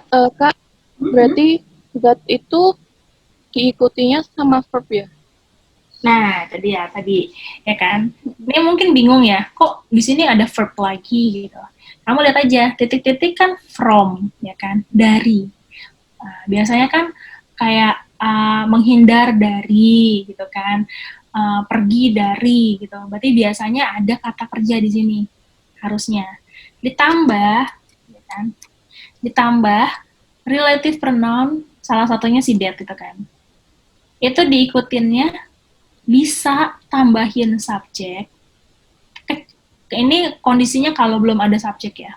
Kak, berarti that itu diikutinya sama verb ya? Nah, tadi ya kan. Ini mungkin bingung ya, kok di sini ada verb lagi gitu. Kamu lihat aja, titik-titik kan from, ya kan, dari. Nah, biasanya kan kayak menghindar dari, gitu kan, pergi dari, gitu. Berarti biasanya ada kata kerja di sini, harusnya. Ditambah, ya kan, ditambah relative pronoun, salah satunya si that, gitu kan. Itu diikutinnya bisa tambahin subjek. Ini kondisinya kalau belum ada subjek ya.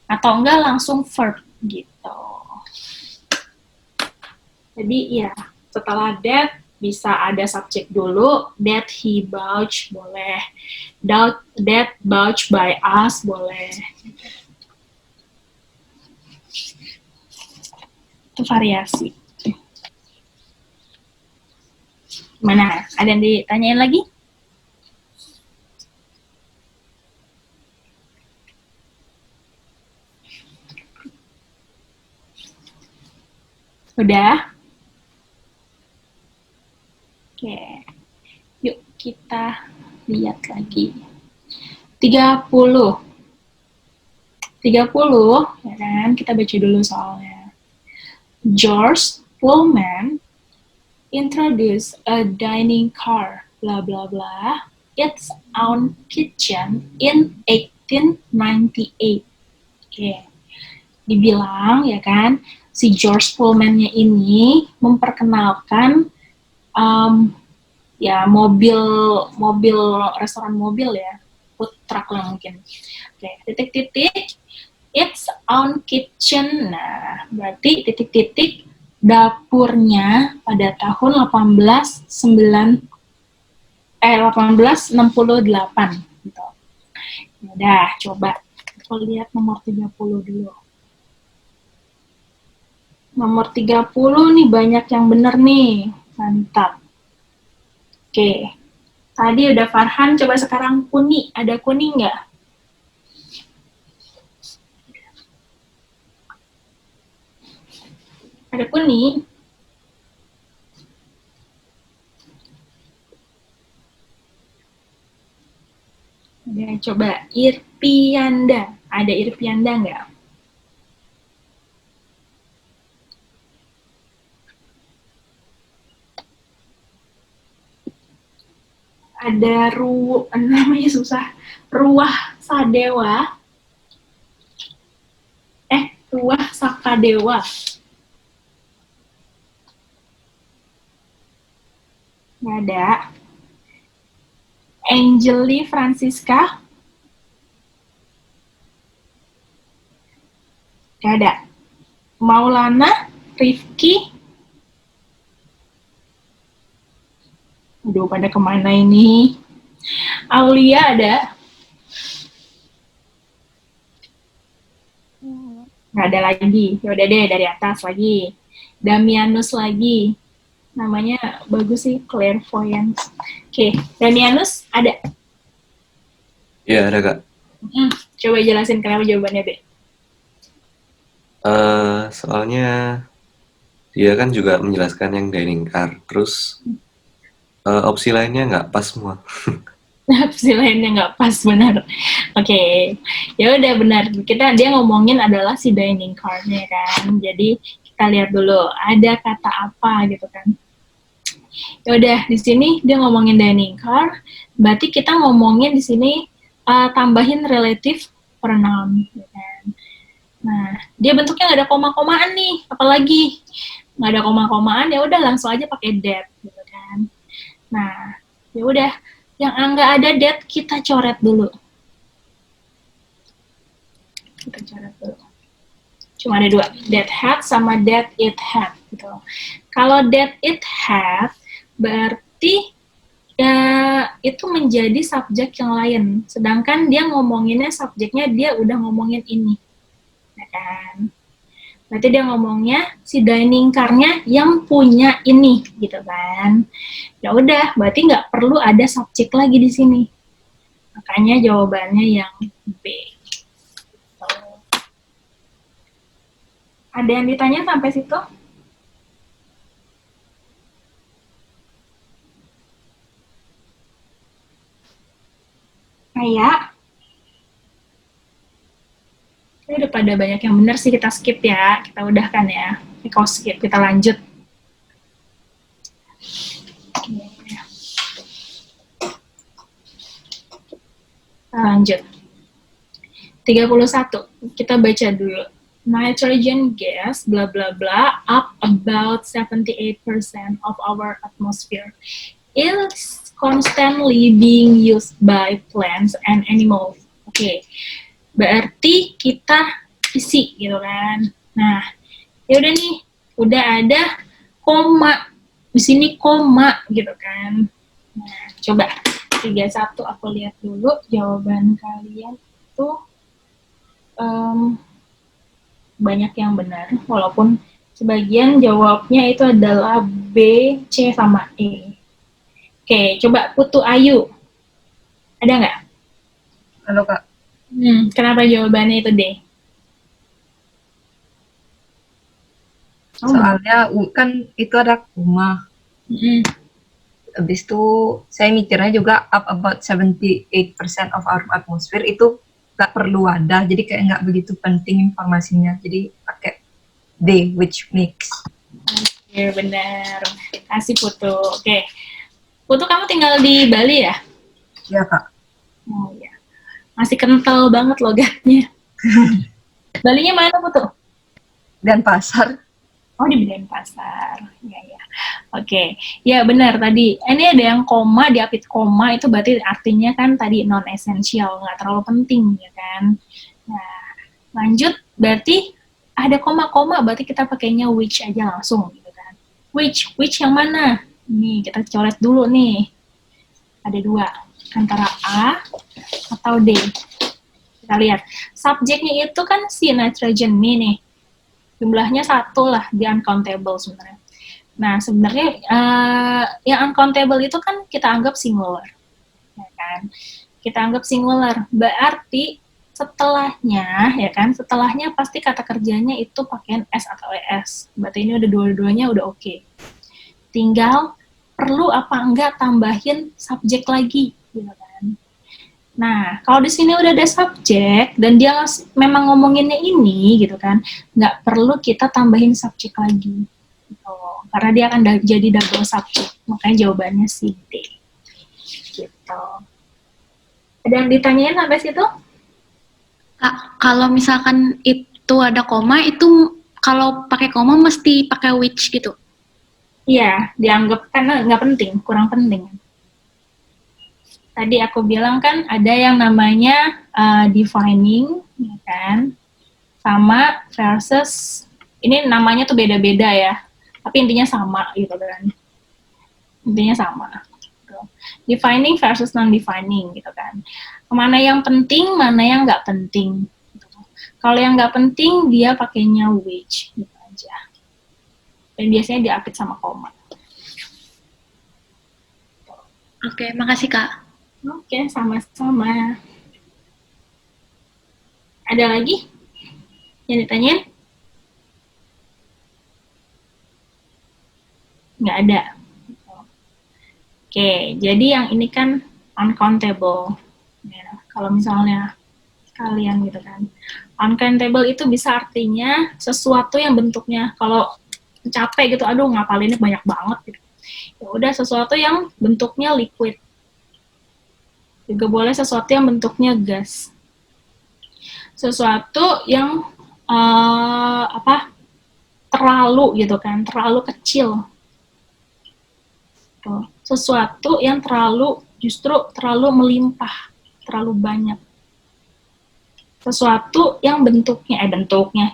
Atau enggak langsung verb gitu. Jadi ya, setelah that bisa ada subjek dulu. That he vouched boleh. That vouched by us boleh. Itu variasi. Mana? Ada yang ditanyain lagi? Udah? Oke. Yuk kita lihat lagi. 30. 30, ya kan? Kita baca dulu soalnya. George Pullman introduce a dining car, blah blah blah, its own kitchen in 1898. Oke. Dibilang ya kan, si George Pullman-nya ini memperkenalkan ya mobil restoran mobil ya, food truck lah mungkin. Oke, titik-titik its own kitchen. Nah, berarti titik-titik dapurnya pada tahun 1868 gitu. Udah, coba kita lihat nomor 30 dulu. Nomor 30 nih banyak yang bener nih. Mantap. Oke. Tadi udah Farhan, coba sekarang Kuni. Ada Kuni nggak? Ada Kuni? Ada, coba Irpianda. Ada Irpianda nggak? Ada namanya susah. Ruah Sadewa. Ruah Sakadewa. Nggak ada. Angeli Francisca. Nggak ada. Maulana Rifki. Aduh, pada kemana ini? Aulia ada? Nggak ada lagi. Ya udah deh, dari atas lagi. Damianus lagi. Namanya bagus sih, clairvoyance. Oke, Damianus ada? Iya, ada Kak. Coba jelasin kenapa jawabannya B. Soalnya dia kan juga menjelaskan yang dining car, terus opsi lainnya nggak pas semua. Opsi lainnya nggak pas, benar. Oke, ya udah benar. Dia ngomongin adalah si dining car-nya kan. Jadi kita lihat dulu ada kata apa gitu kan. Ya udah, di sini dia ngomongin dining car, berarti kita ngomongin di sini tambahin relative pronoun gitu kan. Nah, dia bentuknya nggak ada koma-komaan nih, apalagi nggak ada koma-komaan, ya udah langsung aja pakai that gitu kan. Nah, ya udah, yang nggak ada that kita coret dulu. Kita coret dulu. Cuma ada dua, that had sama that it had gitu. Kalau that it had berarti ya itu menjadi subjek yang lain. Sedangkan dia ngomonginnya subjeknya dia udah ngomongin ini. Ya kan? Berarti dia ngomongnya si dining car-nya yang punya ini gitu kan. Ya udah, berarti nggak perlu ada subjek lagi di sini. Makanya jawabannya yang B. Ada yang ditanya sampai situ? Kayak ini udah pada banyak yang benar sih, kita skip ya. Kita udahkan ya. Kita skip, kita lanjut. Kita lanjut. 31. Kita baca dulu. Nitrogen gas, blah blah blah, up about 78% of our atmosphere is constantly being used by plants and animals. Oke, berarti kita isi gitu kan. Nah, ya udah nih, udah ada koma di sini, koma gitu kan. Nah, coba 31 aku lihat dulu jawaban kalian itu. Banyak yang benar, walaupun sebagian jawabnya itu adalah B, C, sama E. Oke, coba Putu Ayu. Ada nggak? Halo Kak. Kenapa jawabannya itu D? Soalnya kan itu ada koma. Habis itu saya mikirnya juga up about 78% of our atmosphere itu nggak perlu ada, jadi kayak nggak begitu penting informasinya, jadi pakai D, which makes. Oke, benar. Kasih Putu. Oke. Putu, kamu tinggal di Bali ya? Iya Kak. Oh ya. Masih kental banget logatnya. Balinya mana Putu? Denpasar. Oh, di Denpasar. Ya, ya. Oke. Ya, benar tadi. Ini ada yang koma, diapit koma, itu berarti artinya kan tadi non-essential, nggak terlalu penting, ya kan? Nah, lanjut, berarti ada koma-koma, berarti kita pakainya which aja langsung, gitu kan? Which yang mana? Nih, kita coret dulu nih. Ada dua, antara A atau D. Kita lihat. Subjeknya itu kan si nitrogen nih. Jumlahnya satu lah, di uncountable sebenarnya. Nah, sebenarnya yang uncountable itu kan kita anggap singular, ya kan? Kita anggap singular, berarti setelahnya, ya kan? Setelahnya pasti kata kerjanya itu pakaian S atau ES. Berarti ini udah dua-duanya udah oke. Tinggal perlu apa enggak tambahin subjek lagi, gitu kan? Nah, kalau di sini udah ada subjek dan dia memang ngomonginnya ini, gitu kan? Nggak perlu kita tambahin subjek lagi. Gitu. Karena dia akan jadi double subject. Makanya jawabannya si D. Gitu. Ada yang ditanyain sampai situ? Kak, kalau misalkan itu ada koma, itu kalau pakai koma mesti pakai which gitu? Iya, dianggap karena nggak penting, kurang penting. Tadi aku bilang kan ada yang namanya defining, ya kan? Sama versus, ini namanya tuh beda-beda ya, tapi intinya sama gitu kan. Intinya sama. Gitu. Defining versus non-defining gitu kan. Mana yang penting, mana yang nggak penting. Gitu. Kalau yang nggak penting, dia pakainya which gitu aja. Dan biasanya diapit sama koma. Oke, makasih Kak. Oke, sama-sama. Ada lagi yang ditanyain? Nggak ada. Oke, jadi yang ini kan uncountable. Ya, kalau misalnya kalian gitu kan. Uncountable itu bisa artinya sesuatu yang bentuknya, kalau capek gitu, aduh ngapalinnya banyak banget gitu. Ya udah, sesuatu yang bentuknya liquid. Juga boleh sesuatu yang bentuknya gas. Sesuatu yang terlalu gitu kan, terlalu kecil. Tuh. Sesuatu yang justru terlalu melimpah, terlalu banyak. Sesuatu yang bentuknya,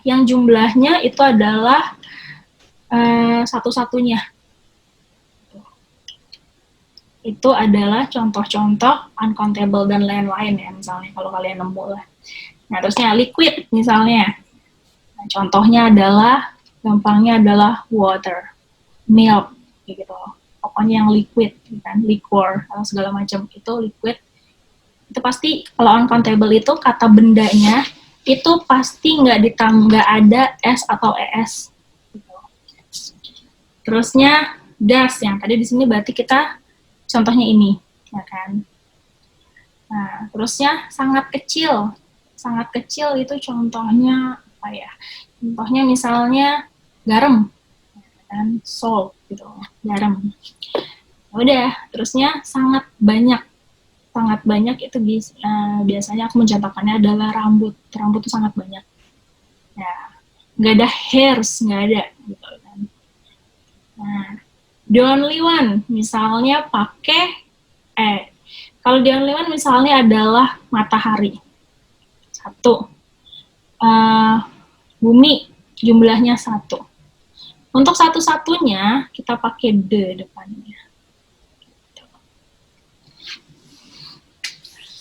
yang jumlahnya itu adalah satu-satunya. Itu adalah contoh-contoh uncountable dan lain-lain ya, misalnya kalau kalian nemu lah. Nah, terusnya liquid misalnya. Nah, contohnya adalah, gampangnya adalah water, milk, gitu. Pokoknya yang liquid, kan, liquor, atau segala macam itu liquid. Itu pasti kalau uncountable itu kata bendanya itu pasti nggak ada S atau ES. Gitu. Terusnya gas, yang tadi di sini berarti kita contohnya ini, ya kan. Nah, terusnya sangat kecil. Sangat kecil itu contohnya apa ya? Contohnya misalnya garam, ya kan, salt gitu, garam. Udah, terusnya sangat banyak. Sangat banyak itu biasanya aku mencontohkannya adalah rambut. Rambut itu sangat banyak. Ya, nggak ada hairs, nggak ada gitu kan. Nah, the only one, misalnya kalau the only one misalnya adalah matahari. Satu. Bumi, jumlahnya 1. Untuk satu-satunya, kita pakai the depannya.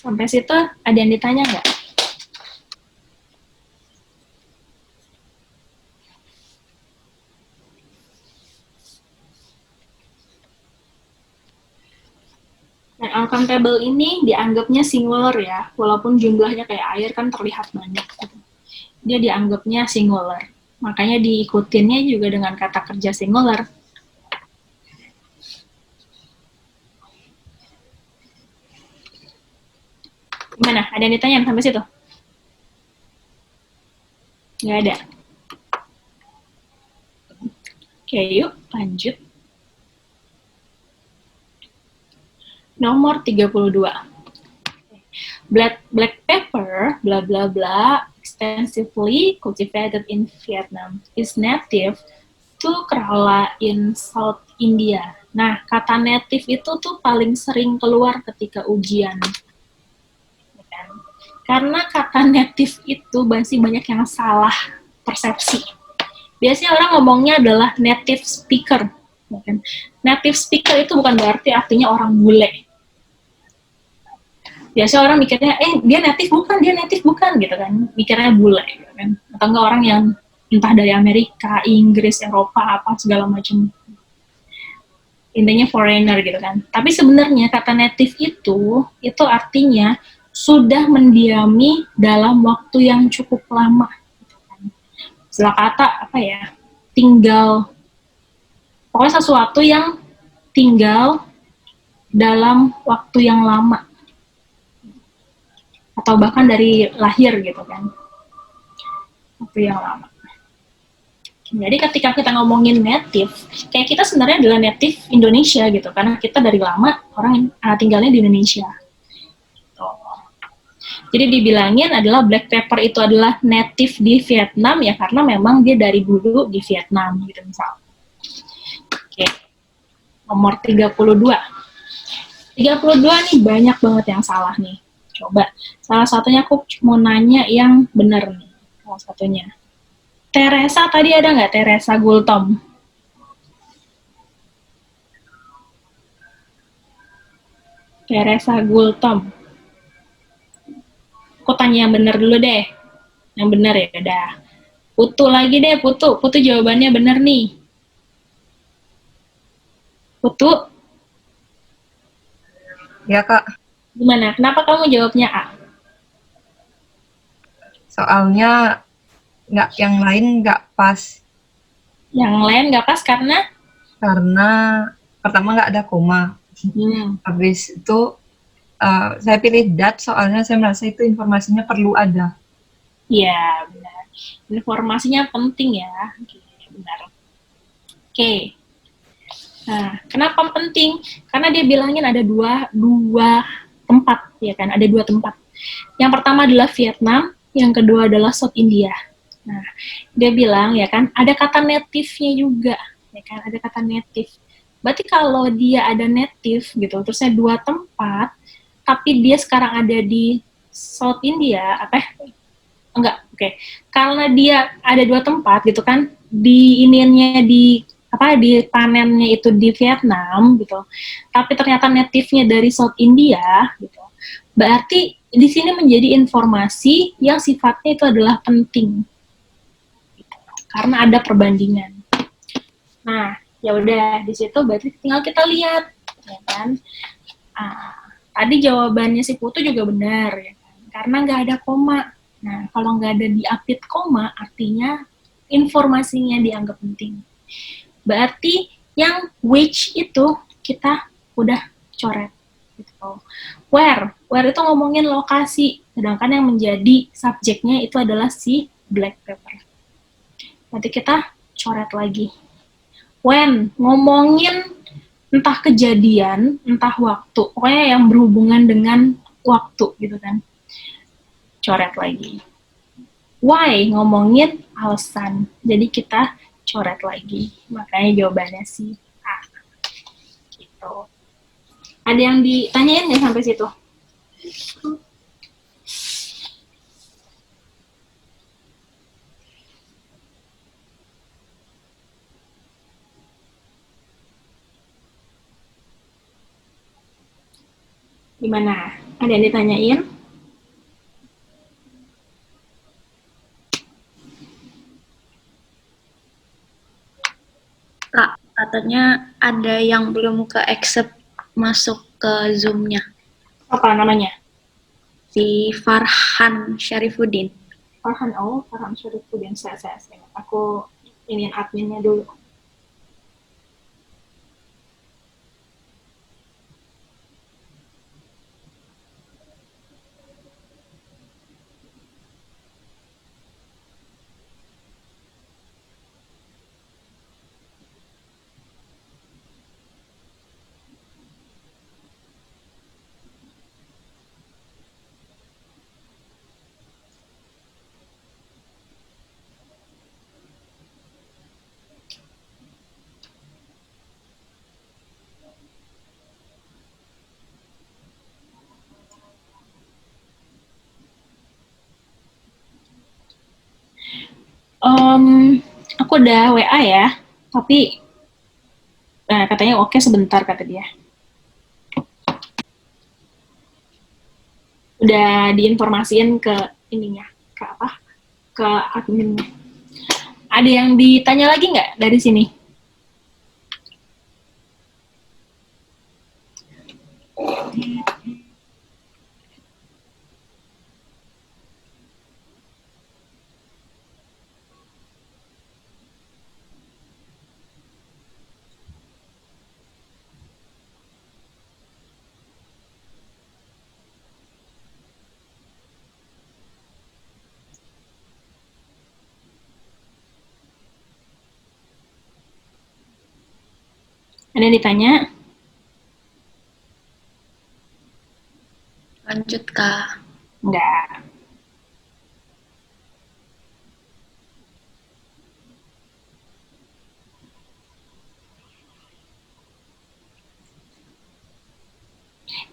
Sampai situ, ada yang ditanya nggak? Nah, uncountable ini dianggapnya singular ya, walaupun jumlahnya kayak air kan terlihat banyak. Gitu. Dia dianggapnya singular, makanya diikutinnya juga dengan kata kerja singular. Gimana? Ada yang ditanya sampai situ? Nggak ada. Oke, yuk lanjut. Nomor 32. Black pepper, bla bla bla, extensively cultivated in Vietnam, is native to Kerala in South India. Nah, kata native itu tuh paling sering keluar ketika ujian. Karena kata native itu masih banyak yang salah persepsi. Biasanya orang ngomongnya adalah native speaker. Native speaker itu bukan berarti artinya orang bule. Biasanya orang mikirnya, dia native bukan, gitu kan. Mikirnya bule, gitu kan. Atau enggak orang yang entah dari Amerika, Inggris, Eropa, apa, segala macam. intinya foreigner gitu kan. Tapi sebenarnya kata native itu artinya sudah mendiami dalam waktu yang cukup lama. Gitu kan. Setelah kata apa ya? Tinggal, pokoknya sesuatu yang tinggal dalam waktu yang lama atau bahkan dari lahir gitu kan, waktu yang lama. Jadi ketika kita ngomongin native, kayak kita sebenarnya adalah native Indonesia gitu, karena kita dari lama orang tinggalnya di Indonesia. Gitu. Jadi dibilangin adalah black pepper itu adalah native di Vietnam ya karena memang dia dari dulu di Vietnam gitu misal. Oke. Nomor 32. 32 nih banyak banget yang salah nih. Coba salah satunya aku mau nanya yang benar nih. Salah satunya. Teresa tadi ada nggak Teresa Gultom? Teresa Gultom. Aku tanya yang benar dulu deh. Yang benar ya udah. Putu lagi deh, Putu. Putu jawabannya benar nih. Putu? Ya, Kak. Gimana? Kenapa kamu jawabnya A? Soalnya yang lain nggak pas. Yang lain nggak pas karena? Karena pertama nggak ada koma. Habis itu saya pilih that soalnya saya merasa itu informasinya perlu ada. Iya, benar. Informasinya penting ya. Oke, benar. Oke. Nah, kenapa penting? Karena dia bilangin ada dua tempat, ya kan? Ada 2 tempat. Yang pertama adalah Vietnam, yang kedua adalah South India. Nah, dia bilang ya kan, ada kata native-nya juga, ya kan? Ada kata native. Berarti kalau dia ada native gitu, terusnya 2 tempat, tapi dia sekarang ada di South India, enggak, oke. Karena dia ada 2 tempat gitu kan, di panennya itu di Vietnam gitu. Tapi ternyata native-nya dari South India gitu. Berarti di sini menjadi informasi yang sifatnya itu adalah penting. Gitu. Karena ada perbandingan. Nah, ya udah di situ berarti tinggal kita lihat ya kan. Tadi jawabannya si Putu juga benar ya kan. Karena nggak ada koma. Nah, kalau nggak ada diapit koma, artinya informasinya dianggap penting. Berarti yang which itu kita udah coret. Gitu. Where itu ngomongin lokasi, sedangkan yang menjadi subjeknya itu adalah si black pepper. Nanti kita coret lagi. When, ngomongin entah kejadian, entah waktu, pokoknya yang berhubungan dengan waktu gitu kan. Coret lagi. Why, ngomongin alasan. Jadi kita coret lagi. Makanya jawabannya si A. Gitu. Ada yang ditanyain nggak sampai situ? Gimana? Ada yang ditanyain? Kak, katanya ada yang belum ke accept masuk ke Zoom-nya. Apa namanya? Si Farhan Syarifuddin. Farhan Syarifuddin. Saya. Aku ingin adminnya dulu. Aku udah WA ya, tapi katanya oke sebentar kata dia. Udah diinformasiin ke ininya, ke adminnya. Ada yang ditanya lagi nggak dari sini? Ada yang ditanya? Lanjut, Kak. Enggak.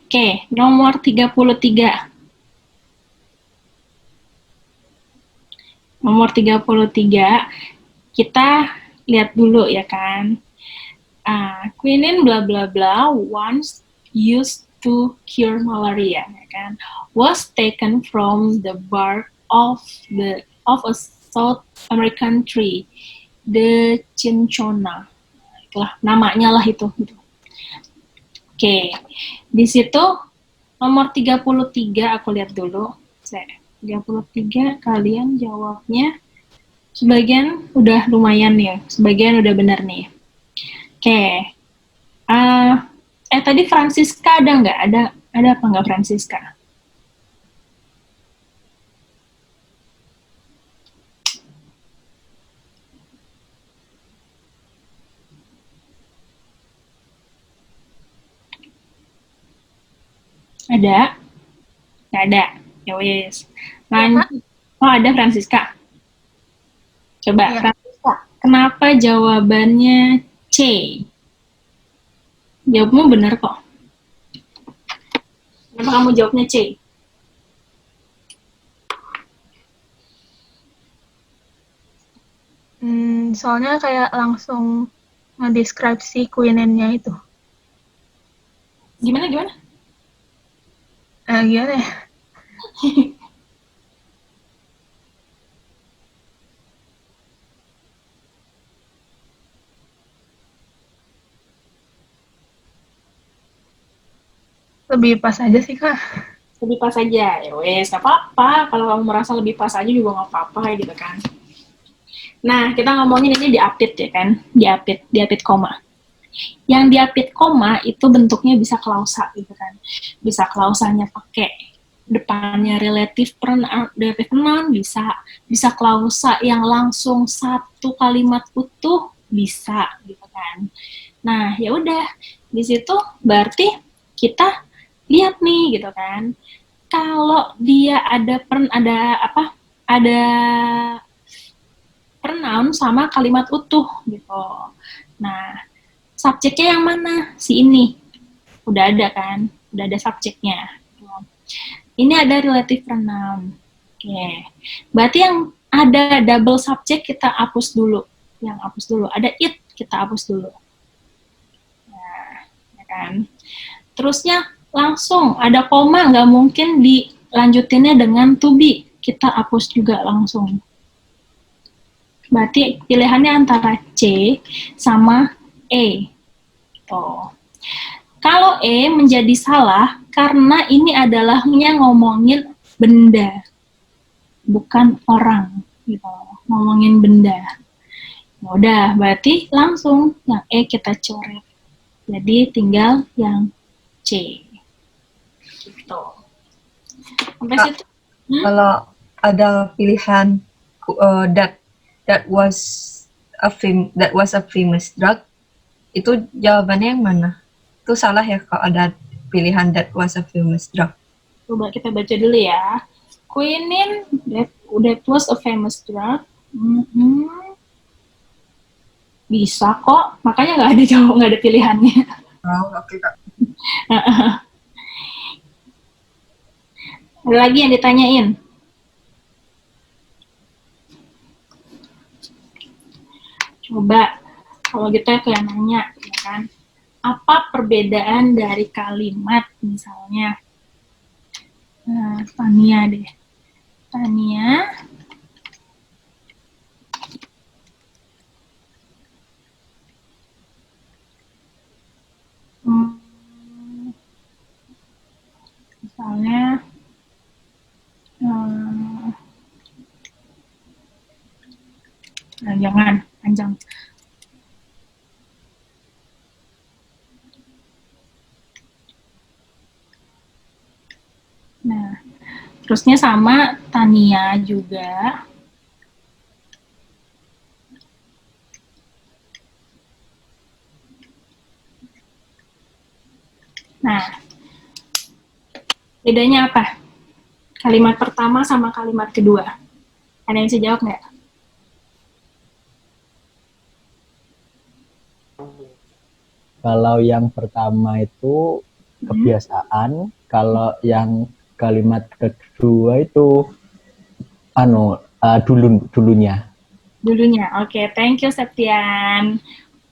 Oke, nomor 33. Nomor 33, kita lihat dulu ya kan. Quinine bla bla bla once used to cure malaria, ya kan? Was taken from the bark of a South American tree, the cinchona. Itulah namanya lah itu. Oke, di situ nomor 33 aku lihat dulu. 33 kalian jawabnya sebagian udah lumayan ya, sebagian udah benar nih. Oke. Tadi Francisca ada nggak? Ada apa nggak Francisca? Ada? Nggak ada. Ya wes. Lanjut. Oh, ada Francisca. Coba Ya. Francisca, kenapa jawabannya C? Jawabmu benar kok. Kenapa kamu jawabnya C? Soalnya kayak langsung nge-describe si quinine-nya itu. Gimana? Gimana ya? Lebih pas aja sih, Kak. Lebih pas aja, ya wes, nggak apa-apa. Kalau kamu merasa lebih pas aja juga nggak apa-apa, gitu kan. Nah, kita ngomongin ini diapit ya kan, diapit koma. Yang diapit koma itu bentuknya bisa klausa gitu kan. Bisa klausanya pakai depannya relative pronoun, bisa klausa yang langsung satu kalimat utuh bisa gitu kan. Nah, ya udah di situ berarti kita lihat nih gitu kan. Kalau dia ada pronoun sama kalimat utuh gitu. Nah, subjeknya yang mana? Si ini. Udah ada kan? Udah ada subjeknya. Ini ada relative pronoun. Oke. Berarti yang ada double subject kita hapus dulu. Yang hapus dulu. Ada it, kita hapus dulu. Nah, ya kan? Terusnya langsung ada koma, nggak mungkin dilanjutinnya dengan to be. Kita hapus juga langsung. Berarti pilihannya antara C sama E. Tuh. Kalau E menjadi salah karena ini adalahnya ngomongin benda, bukan orang, gitu. Ngomongin benda. Ya udah, berarti langsung yang E kita coret. Jadi tinggal yang C. Gitu. Sampai Kak, situ. Kalau ada pilihan that was a famous drug, itu jawabannya yang mana? Itu salah ya kalau ada pilihan that was a famous drug. Coba kita baca dulu ya. Quinine, that was a famous drug. Bisa kok, makanya nggak ada pilihannya. Oh, oke Kak. Ada lagi yang ditanyain? Coba, kalau gitu ya kayak nanya, ya kan? Apa perbedaan dari kalimat, misalnya? Tania deh. Tania. Misalnya, jangan panjang. Nah, terusnya sama Tania juga. Nah, bedanya apa? Kalimat pertama sama kalimat kedua. Ada yang bisa jawab nggak? Kalau yang pertama itu kebiasaan, kalau yang kalimat kedua itu dulunya. Dulunya. Oke, thank you Septian.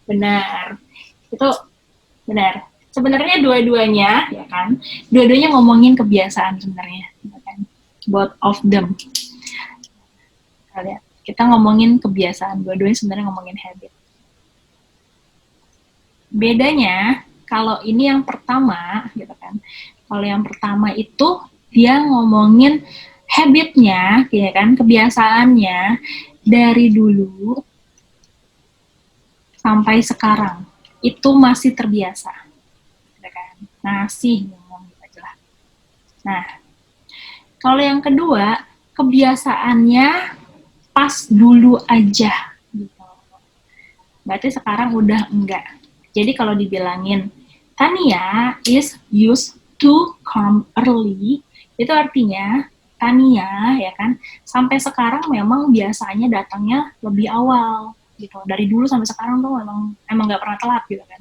Benar. Itu benar. Sebenarnya dua-duanya, ya kan? Dua-duanya ngomongin kebiasaan sebenarnya, ya kan? Both of them. Kalian, kita ngomongin kebiasaan, dua-duanya sebenarnya ngomongin habit. Bedanya, kalau ini yang pertama, gitu kan? Kalau yang pertama itu dia ngomongin habitnya, ya kan? Kebiasaannya dari dulu sampai sekarang itu masih terbiasa, ya kan? Masih ngomong gitu aja lah. Nah, kalau yang kedua kebiasaannya pas dulu aja, gitu. Berarti sekarang udah enggak. Jadi kalau dibilangin Tania is used to come early, itu artinya Tania, ya kan, sampai sekarang memang biasanya datangnya lebih awal, gitu. Dari dulu sampai sekarang tuh emang nggak pernah telat, gitu kan.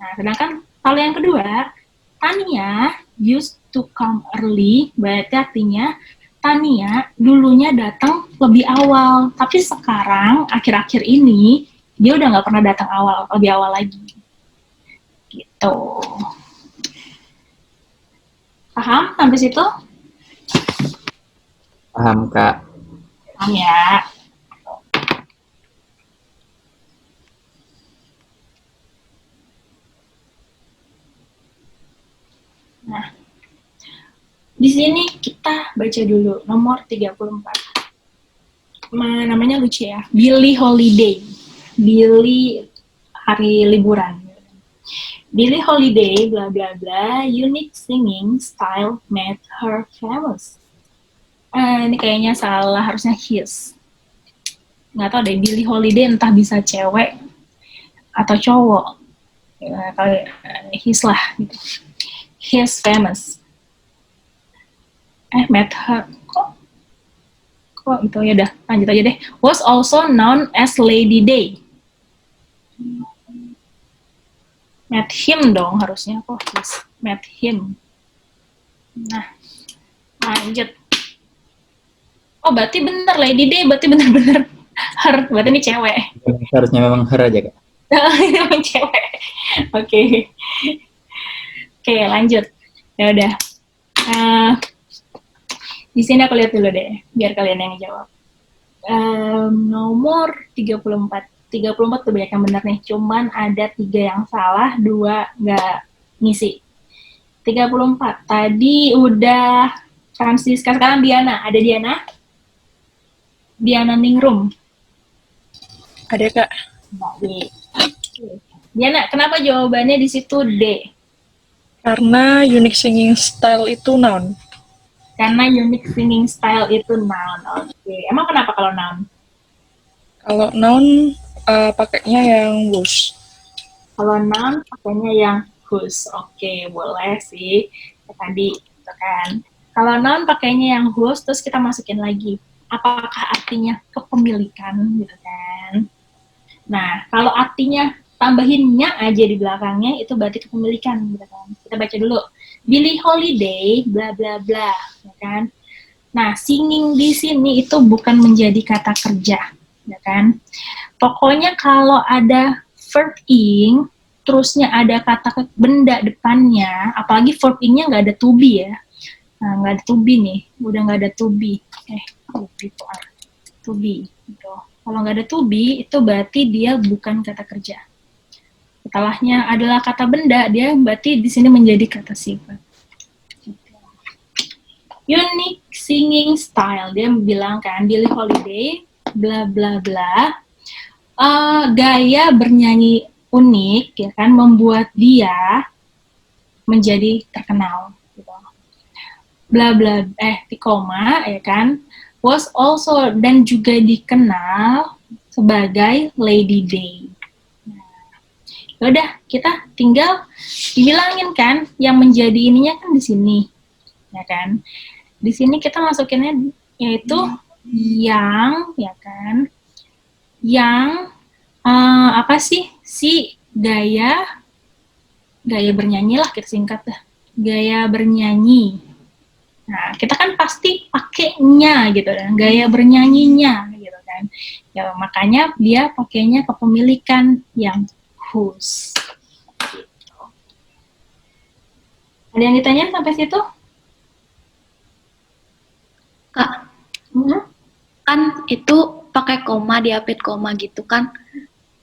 Nah, sedangkan kalau yang kedua, Tania used to come early, berarti artinya Tania dulunya datang lebih awal, tapi sekarang akhir-akhir ini dia udah nggak pernah datang lebih awal lagi, gitu. Paham sampai situ? Paham, Kak. Paham ya? Nah, di sini kita baca dulu nomor 34. Namanya lucu ya, Billie Holiday. Billie hari liburan. Billie Holiday, bla bla bla, unique singing style made her famous. Ini kayaknya salah, harusnya his. Nggak tahu deh, Billie Holiday entah bisa cewek atau cowok. Atau his lah, gitu. His famous. Made her, kok itu ya udah, lanjut aja deh. Was also known as Lady Day. Met him dong harusnya, kok met him. Nah, lanjut. Oh, berarti bener Lady Day, berarti bener-bener her, berarti ini cewek. Harusnya memang her aja, Kak. Ini memang cewek. Oke, lanjut. Ya udah. Di sini aku lihat dulu deh, biar kalian yang jawab. Nomor 34. 34 tuh banyak yang benar nih, cuman ada 3 yang salah, 2 nggak ngisi. 34, tadi udah Francisca, sekarang Diana. Ada Diana? Diana Ningrum. Ada, Kak. Diana, kenapa jawabannya di situ D? Karena unique singing style itu noun. Karena unique singing style itu noun. Oke. Emang kenapa kalau noun? Kalau noun pakainya yang was. Kalau noun pakainya yang whose. Oke, boleh sih. Tadi gitu kan. Kalau noun pakainya yang whose, terus kita masukin lagi. Apakah artinya kepemilikan gitu kan? Nah, kalau artinya tambahinnya aja di belakangnya, itu berarti kepemilikan gitu kan. Kita baca dulu. Billie Holiday, bla bla bla, ya kan? Nah, singing di sini itu bukan menjadi kata kerja, ya kan? Pokoknya kalau ada verb ing, terusnya ada kata benda depannya, apalagi verb ing-nya nggak ada to be ya. Nah, nggak ada to be nih, udah nggak ada to be. To be, gitu. Kalau nggak ada to be, itu berarti dia bukan kata kerja. Setelahnya adalah kata benda, dia berarti di sini menjadi kata sifat. Unique singing style, dia bilang kan, Billie Holiday, bla bla bla, gaya bernyanyi unik, ya kan, membuat dia menjadi terkenal. Gitu. Bla bla, koma, ya kan, was also dan juga dikenal sebagai Lady Day. Yaudah, kita tinggal dibilangin kan, yang menjadi ininya kan di sini, ya kan? Di sini kita masukinnya yaitu yang, ya kan? Yang apa sih? Si gaya bernyanyi lah, kita singkat dah. Gaya bernyanyi. Nah, kita kan pasti pakainya gitu kan, gaya bernyanyinya gitu kan. Ya, makanya dia pakainya kepemilikan yang whose. Gitu. Ada yang ditanyain sampai situ? Kak, kan itu pakai koma, diapit koma gitu kan.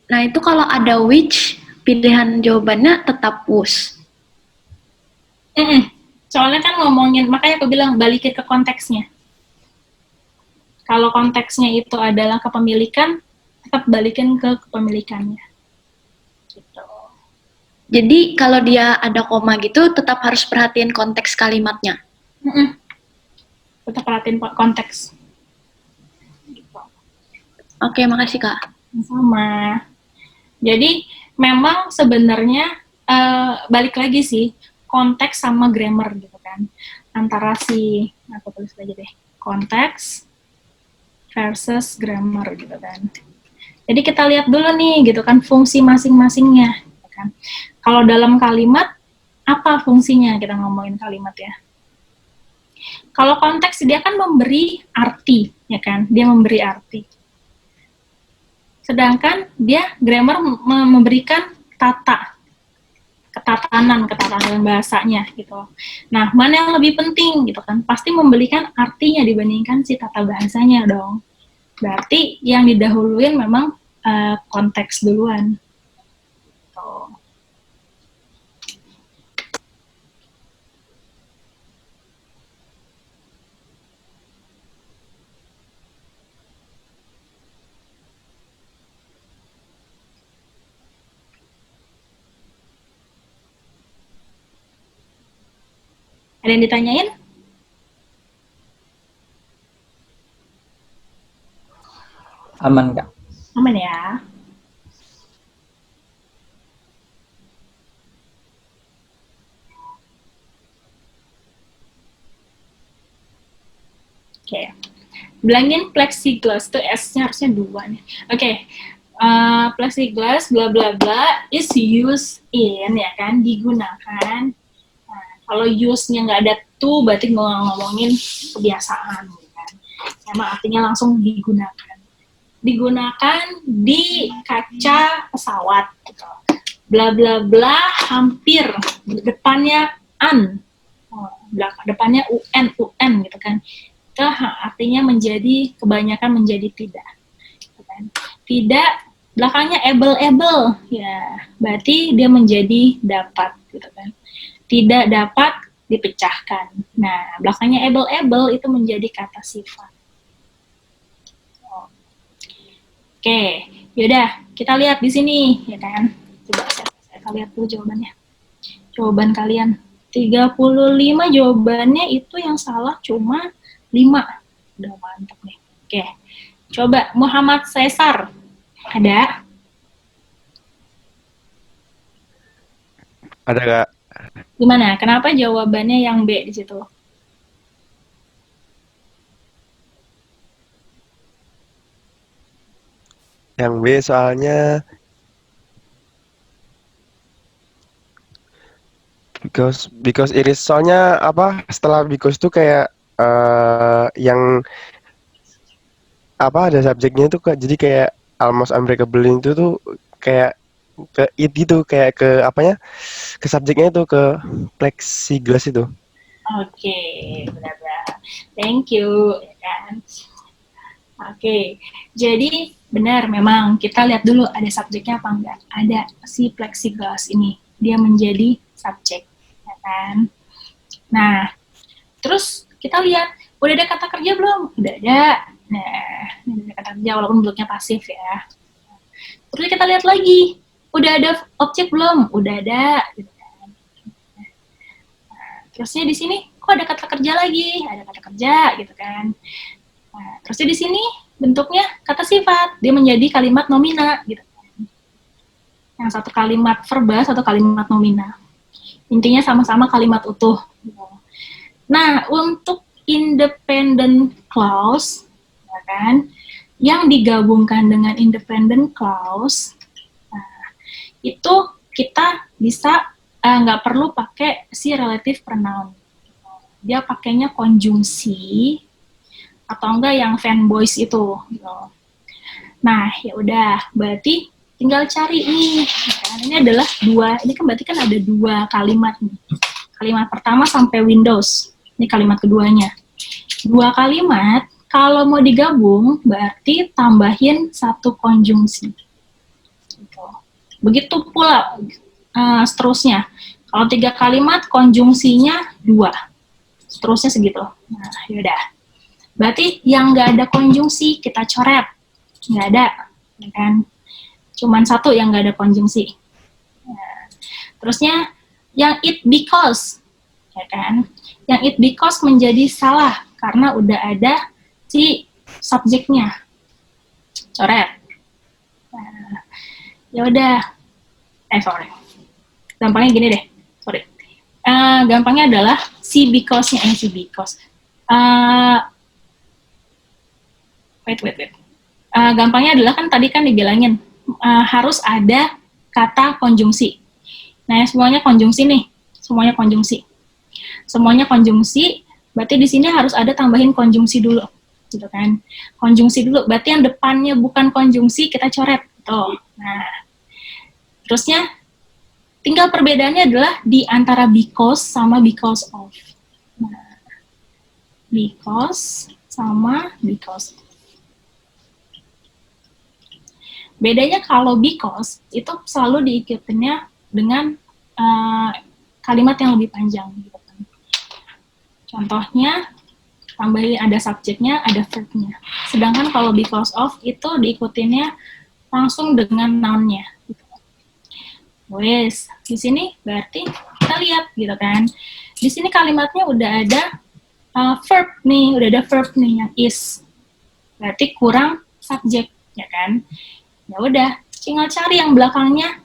Nah, itu kalau ada which, pilihan jawabannya tetap was. Soalnya kan ngomongin, makanya aku bilang balikin ke konteksnya. Kalau konteksnya itu adalah kepemilikan, tetap balikin ke kepemilikannya. Gitu. Jadi kalau dia ada koma gitu, tetap harus perhatiin konteks kalimatnya. Tetap perhatiin konteks. Gitu. Oke, makasih Kak. Sama. Jadi memang sebenarnya balik lagi sih, konteks sama grammar gitu kan. Antara aku tulis aja deh, konteks versus grammar gitu kan. Jadi kita lihat dulu nih gitu kan fungsi masing-masingnya gitu kan. Kalau dalam kalimat apa fungsinya, kita ngomongin kalimat ya. Kalau konteks dia kan memberi arti ya kan, dia memberi arti. Sedangkan dia grammar memberikan ketatanan bahasanya gitu. Nah, mana yang lebih penting gitu kan? Pasti memberikan artinya dibandingkan si tata bahasanya dong. Berarti yang didahuluin memang konteks duluan. Gitu. Ada yang ditanyain? Aman, Kak. Aman ya. Oke. Bilangin plexiglass tuh S-nya harusnya 2 nih. Oke. Plexiglass bla bla bla is used in, ya kan, digunakan. Kalau use-nya nggak ada tuh, berarti ngomongin kebiasaan, gitu kan. Emang artinya langsung digunakan. Digunakan di kaca pesawat, gitu. Bla bla bla, hampir. Depannya an. Depannya un, gitu kan. Itu artinya menjadi, kebanyakan menjadi tidak. Gitu kan. Tidak, belakangnya able, ya. Berarti dia menjadi dapat, gitu kan. Tidak dapat dipecahkan. Nah, belakangnya able itu menjadi kata sifat. Oke, yaudah kita lihat di sini, ya kan? Coba saya lihat dulu jawabannya. Jawaban kalian 35 jawabannya itu yang salah cuma 5. Udah mantap nih. Oke, coba Muhammad Caesar ada? Ada Kak? Gimana? Kenapa jawabannya yang B di situ? Yang B soalnya because it is, soalnya apa? Setelah because tuh kayak yang apa ada subjeknya itu Kak. Jadi kayak almost unbreakable itu tuh kayak ke it gitu, kayak ke apanya, ke subjeknya itu, ke plexiglass itu. Oke, benar-benar. Thank you, ya kan. Oke, jadi benar memang kita lihat dulu ada subjeknya apa enggak. Ada si plexiglass ini, dia menjadi subjek, ya kan. Nah, terus kita lihat udah ada kata kerja belum? Udah ada. Nah, ini ada kata kerja walaupun bentuknya pasif ya. Terus kita lihat lagi, udah ada objek belum? Udah ada. Gitu kan. Nah, terusnya di sini kok ada kata kerja lagi? Ada kata kerja gitu kan. Nah, terusnya di sini bentuknya kata sifat, dia menjadi kalimat nomina gitu kan. Yang satu kalimat verba, satu kalimat nomina. Intinya sama-sama kalimat utuh. Nah, untuk independent clause, ya kan, yang digabungkan dengan independent clause, nah, itu kita bisa nggak perlu pakai si relative pronoun. Dia pakainya konjungsi atau enggak yang fanboys itu. Gitu. Nah, ya udah, berarti tinggal cari nih. Nah, ini adalah ini kan berarti kan ada 2 kalimat nih. Kalimat pertama sampai Windows. Ini kalimat keduanya. 2 kalimat, kalau mau digabung, berarti tambahin 1 konjungsi. Gitu. Begitu pula seterusnya. Kalau 3 kalimat, konjungsinya 2. Seterusnya segitu. Nah, yaudah. Berarti yang nggak ada konjungsi, kita coret. Nggak ada. Ya kan? Cuman 1 yang nggak ada konjungsi. Nah, terusnya, yang it because. Ya kan? Yang it because menjadi salah karena udah ada si subjeknya. Coret. Nah, ya udah. Sorry. Gampangnya gini deh. Sorry. Gampangnya adalah si because-nya si because. Wait. Gampangnya adalah kan tadi kan dibilangin harus ada kata konjungsi. Nah, semuanya konjungsi nih. Semuanya konjungsi, berarti di sini harus ada tambahin konjungsi dulu, gitu kan? Konjungsi dulu, berarti yang depannya bukan konjungsi kita coret, tuh. Nah, terusnya tinggal perbedaannya adalah di antara because sama because of. Nah, because sama because of. Bedanya kalau because itu selalu diikutinya dengan kalimat yang lebih panjang, gitu kan. Contohnya, tambahin ada subjeknya, ada verbnya. Sedangkan kalau because of itu diikutinnya langsung dengan noun-nya. Gitu. Wes, di sini berarti kita lihat, gitu kan. Di sini kalimatnya udah ada verb nih, yang is. Berarti kurang subjek, ya kan? Ya udah, tinggal cari yang belakangnya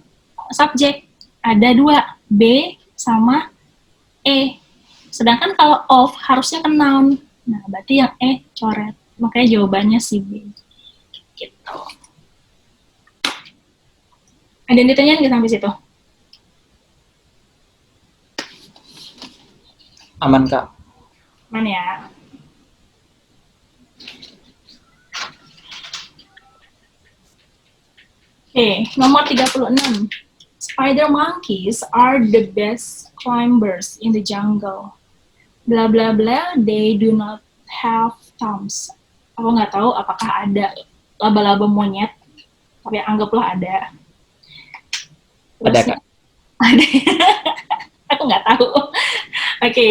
subjek. Ada 2, B sama E. Sedangkan kalau of harusnya ke noun. Nah, berarti yang E coret. Makanya jawabannya si B. Gitu. Ada yang ditanyain nggak sampai situ? Aman, Kak. Aman ya. Oke, nomor 36. Spider monkeys are the best climbers in the jungle. Bla bla bla, they do not have thumbs. Aku nggak tahu apakah ada laba-laba monyet, tapi anggaplah ada. Ada, Kak. Ada. Aku nggak tahu. Oke.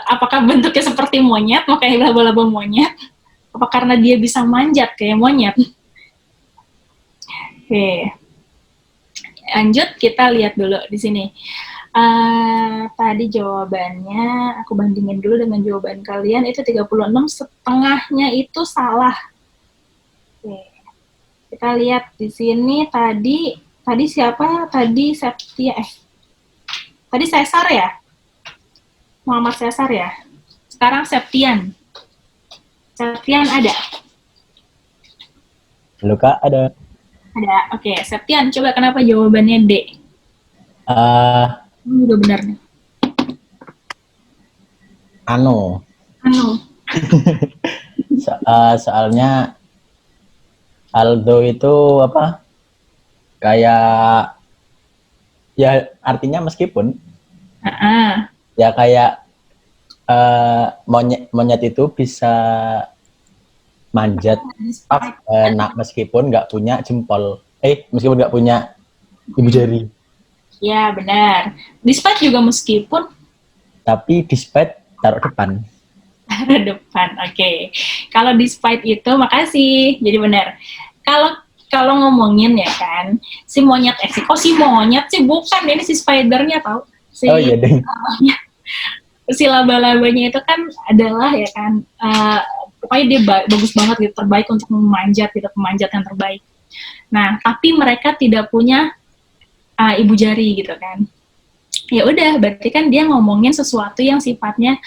Apakah bentuknya seperti monyet, makanya laba-laba monyet? Apa karena dia bisa manjat kayak monyet? Oke. Lanjut, kita lihat dulu di sini. Tadi jawabannya, aku bandingin dulu dengan jawaban kalian, itu 36, setengahnya itu salah. Oke. Kita lihat di sini tadi siapa? Tadi Septia, tadi Cesar ya? Muhammad Cesar ya? Sekarang Septian. Septian ada? Halo Kak, ada. Ada, oke. Septian, coba kenapa jawabannya D? Juga benar nih. Anu. Soalnya Aldo itu apa? Kayak ya artinya meskipun ya kayak monyet itu bisa manjat meskipun nggak punya jempol, meskipun nggak punya ibu jari. Ya benar. Despite juga meskipun. Tapi despite taruh depan. Taruh depan, oke. Kalau despite itu, makasih. Jadi benar. Kalau ngomongin ya kan, si monyet si monyet sih bukan, ini si spidernya tahu. Oh iya deh. Si laba-labanya itu kan adalah ya kan, pokoknya dia bagus banget gitu, terbaik untuk memanjat gitu, pemanjat yang terbaik. Nah, tapi mereka tidak punya ibu jari gitu kan. Ya udah, berarti kan dia ngomongin sesuatu yang sifatnya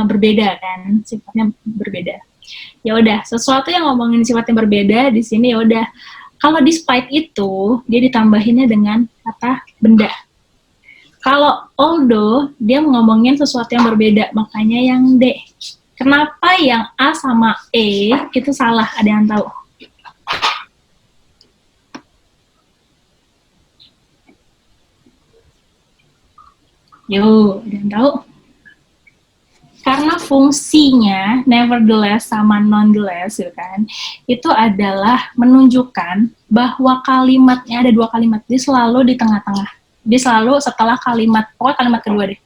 berbeda kan, sifatnya berbeda. Ya udah, sesuatu yang ngomongin sifatnya berbeda di sini ya udah. Kalau despite itu, dia ditambahinnya dengan kata benda. Kalau although, dia ngomongin sesuatu yang berbeda, makanya yang D. Kenapa yang A sama E itu salah? Ada yang tahu? Yo, ada yang tahu? Karena fungsinya nevertheless sama nonetheless gitu kan, itu adalah menunjukkan bahwa kalimatnya ada dua kalimat, dia selalu di tengah-tengah, dia selalu setelah kalimat, pokoknya kalimat kedua deh,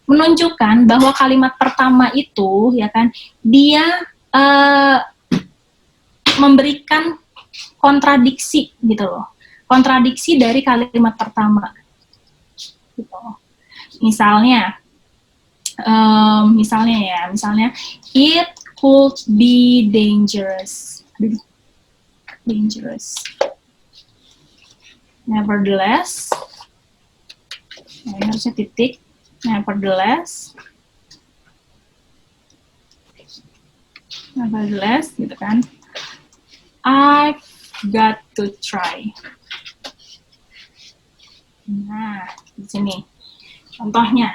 menunjukkan bahwa kalimat pertama itu ya kan, dia memberikan kontradiksi gitu loh, kontradiksi dari kalimat pertama gitu. Misalnya it could be dangerous. Dangerous. Nevertheless, nah, ini harusnya titik. Nevertheless, gitu kan. I've got to try. Nah, di sini contohnya.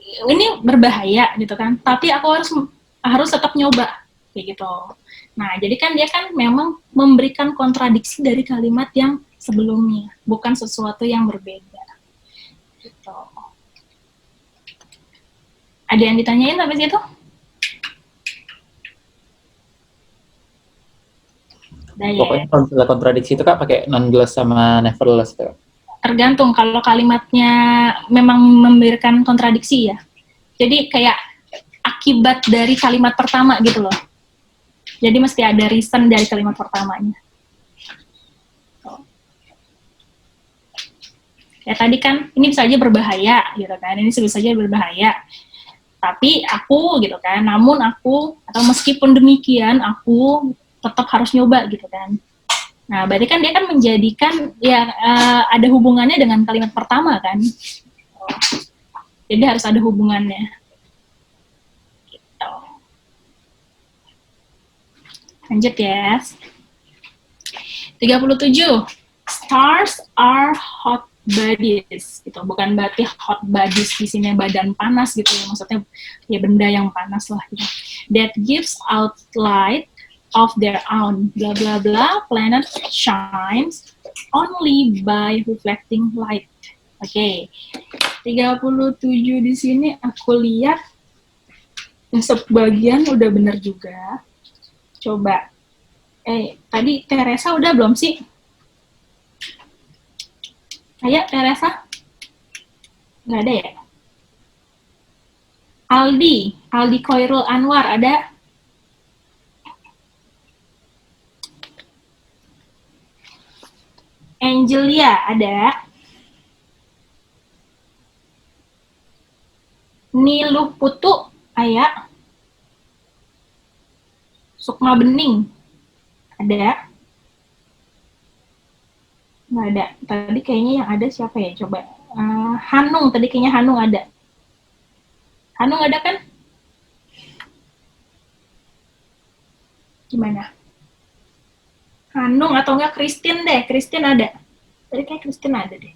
Ini berbahaya gitu kan, tapi aku harus tetap nyoba kayak gitu. Nah, jadi kan dia kan memang memberikan kontradiksi dari kalimat yang sebelumnya, bukan sesuatu yang berbeda. Gitu. Ada yang ditanyain sampai situ? Pokoknya kalau kontradiksi itu Kak pakai nonetheless sama nevertheless tuh. Tergantung, kalau kalimatnya memang memberikan kontradiksi ya. Jadi kayak akibat dari kalimat pertama gitu loh. Jadi mesti ada reason dari kalimat pertamanya. Ya tadi kan, ini bisa aja berbahaya gitu kan, ini bisa aja berbahaya. Tapi aku gitu kan, namun aku, atau meskipun demikian, aku tetap harus nyoba gitu kan. Nah, berarti kan dia kan menjadikan ya ada hubungannya dengan kalimat pertama kan. Jadi harus ada hubungannya. Gitu. Lanjut ya. 37. Stars are hot bodies gitu. Bukan berarti hot bodies di sini badan panas gitu ya. Maksudnya ya benda yang panas lah gitu. That gives out light of their own, blah blah blah. Planet shines only by reflecting light. Oke, 37 di sini aku lihat sebagian udah bener juga. Coba, tadi Teresa udah belum sih? Ayo Teresa, nggak ada ya? Aldi Khairul Anwar ada? Angelia ada. Niluh Putu aya. Sukma Bening ada. Nggak ada. Tadi kayaknya yang ada siapa ya? Coba. Hanung, tadi kayaknya Hanung ada. Hanung ada kan? Gimana? Hanung atau enggak Christine deh. Christine ada. Tadi kayak Christine ada deh.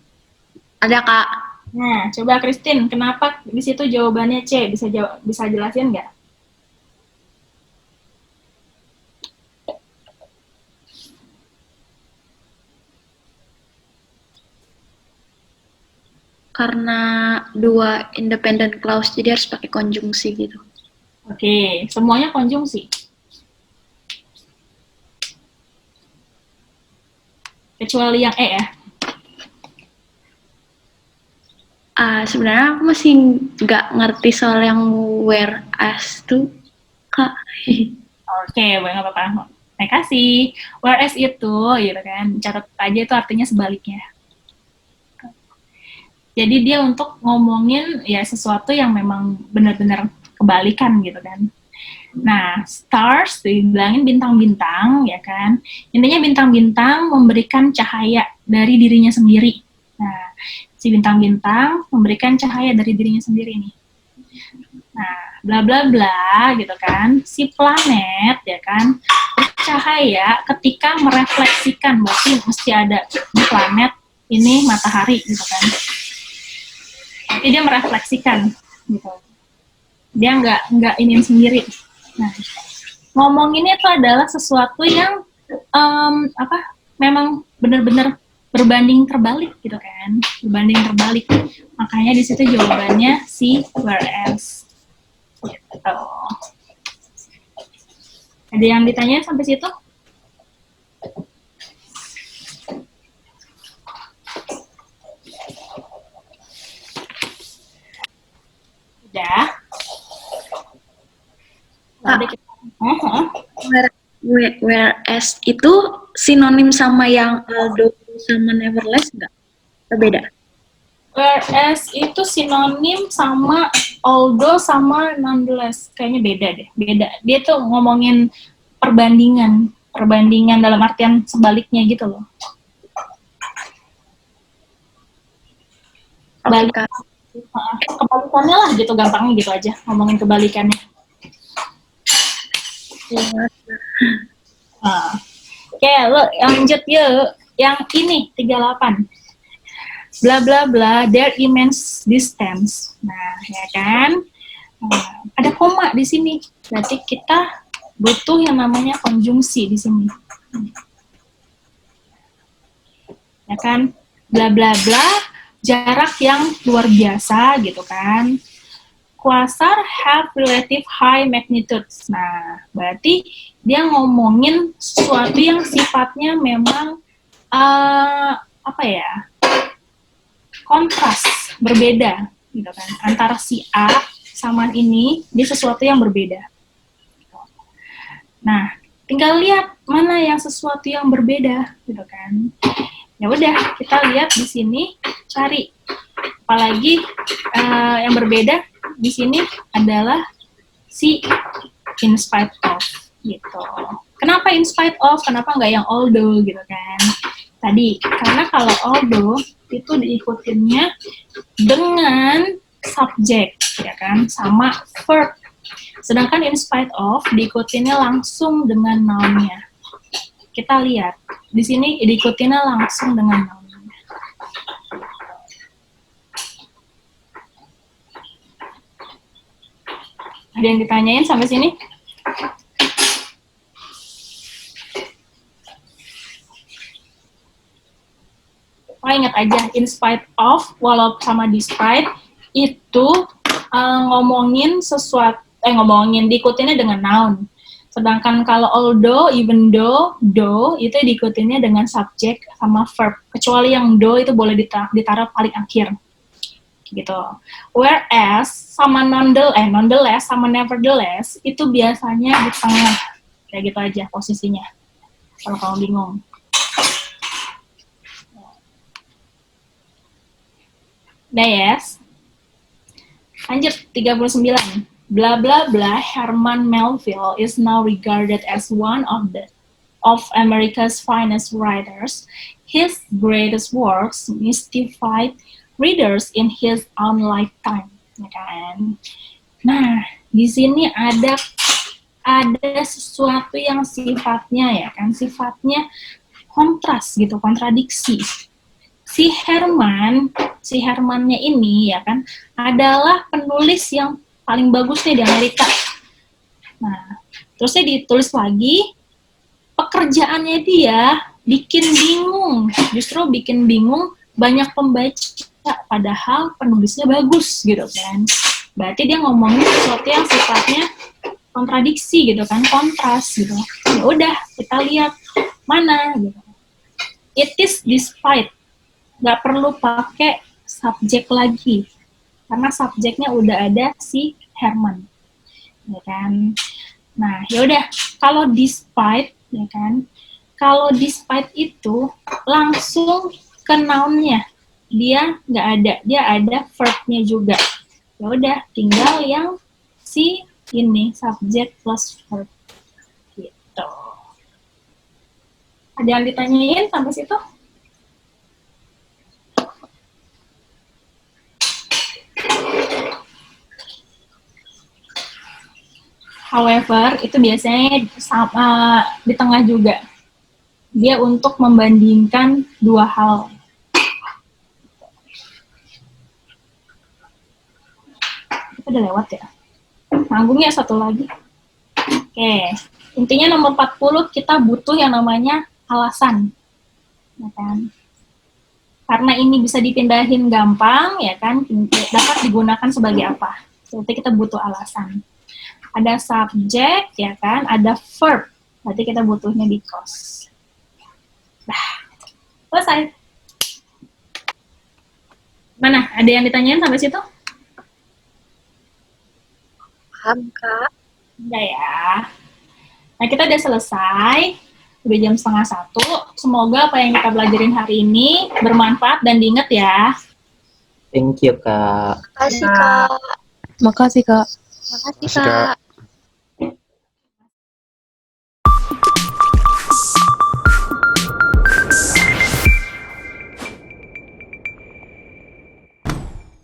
Ada, Kak. Nah, coba Christine, kenapa di situ jawabannya C? Bisa jelasin nggak? Karena dua independent clause, jadi harus pakai konjungsi gitu. Oke, semuanya konjungsi. Kecuali yang E ya. Sebenarnya aku masih nggak ngerti soal yang whereas tuh, Kak. Oke, nggak apa-apa. Makasih. Whereas itu, gitu kan, catat aja itu artinya sebaliknya. Jadi dia untuk ngomongin ya sesuatu yang memang benar-benar kebalikan gitu kan. Nah, stars dibilangin bintang-bintang, ya kan? Intinya bintang-bintang memberikan cahaya dari dirinya sendiri. Nah, si bintang-bintang memberikan cahaya dari dirinya sendiri nih. Nah, bla bla bla gitu kan. Si planet, ya kan, bercahaya ketika merefleksikan, berarti mesti ada di planet ini matahari gitu kan. Jadi dia merefleksikan gitu. Dia nggak ingin sendiri. Nah, ngomongin itu adalah sesuatu yang memang benar-benar berbanding terbalik gitu kan, berbanding terbalik. Makanya di situ jawabannya si whereas. Gitu. Ada yang ditanya sampai situ? Udah. Whereas itu sinonim sama yang although sama nevertheless nggak? Beda? Whereas itu sinonim sama although sama nonetheless. Kayaknya beda deh, beda. Dia tuh ngomongin perbandingan dalam artian sebaliknya gitu loh. Kebalikannya lah gitu, gampangnya gitu aja, ngomongin kebalikannya. Oke, lo lanjut yuk. Yang ini 38. Bla bla bla, their immense distance. Nah, ya kan? Ada koma di sini. Berarti kita butuh yang namanya konjungsi di sini. Ya kan? Bla bla bla, jarak yang luar biasa gitu kan. Quasar have relative high magnitudes. Nah, berarti dia ngomongin sesuatu yang sifatnya memang kontras, berbeda gitu kan. Antara si A sama ini, dia sesuatu yang berbeda. Nah, tinggal lihat mana yang sesuatu yang berbeda gitu kan. Ya udah, kita lihat di sini, cari. Apalagi yang berbeda di sini adalah si in spite of gitu. Kenapa in spite of? Kenapa nggak yang although gitu kan? Tadi karena kalau although itu diikutinnya dengan subject ya kan, sama verb. Sedangkan in spite of diikutinnya langsung dengan noun-nya. Kita lihat di sini diikutinnya langsung dengan noun. Ada yang ditanyain sampai sini? Ingat aja, in spite of, walau sama despite, itu ngomongin sesuatu, diikutinnya dengan noun. Sedangkan kalau although, even though, itu diikutinnya dengan subject sama verb. Kecuali yang do itu boleh ditaruh paling akhir. Gitu. Whereas sama nonetheless sama nevertheless itu biasanya di tengah. Kayak gitu aja posisinya. Kalau kamu bingung. Nah, yes. Lanjut 39. Blah blah blah, Herman Melville is now regarded as one of America's finest writers. His greatest works mystified readers in his own lifetime, ya kan? Nah, di sini ada sesuatu yang sifatnya ya kan, sifatnya kontras gitu, kontradiksi. Si Hermannya ini ya kan adalah penulis yang paling bagus nih di Amerika. Nah, terusnya ditulis lagi, pekerjaannya dia bikin bingung, justru bikin bingung banyak pembaca. Padahal penulisnya bagus gitu kan. Berarti dia ngomongin sesuatu yang sifatnya kontradiksi gitu kan, kontras gitu. Ya udah, kita lihat mana gitu. It is despite. Nggak perlu pakai subjek lagi. Karena subjeknya udah ada si Herman. Ya kan? Nah, ya udah, kalau despite ya kan. Kalau despite itu langsung ke noun-nya. Dia nggak ada, dia ada verb-nya juga. Ya udah, tinggal yang si ini subject plus verb. Gitu. Ada yang ditanyain sampai situ? However, itu biasanya di tengah juga. Dia untuk membandingkan dua hal. Kita udah lewat ya. Nanggungnya satu lagi. Oke. Intinya nomor 40 kita butuh yang namanya alasan. Ya kan? Karena ini bisa dipindahin gampang, ya kan? Dapat digunakan sebagai apa? Berarti kita butuh alasan. Ada subjek, ya kan? Ada verb. Berarti kita butuhnya because. Nah, selesai. Mana? Ada yang ditanyain sampai situ? Paham, Kak. Udah ya. Nah, kita udah selesai. Udah jam 12:30. Semoga apa yang kita pelajarin hari ini bermanfaat dan diingat ya. Thank you, Kak. Makasih, Kak. Makasih, Kak. Makasih, Makasih, Kak. Kak.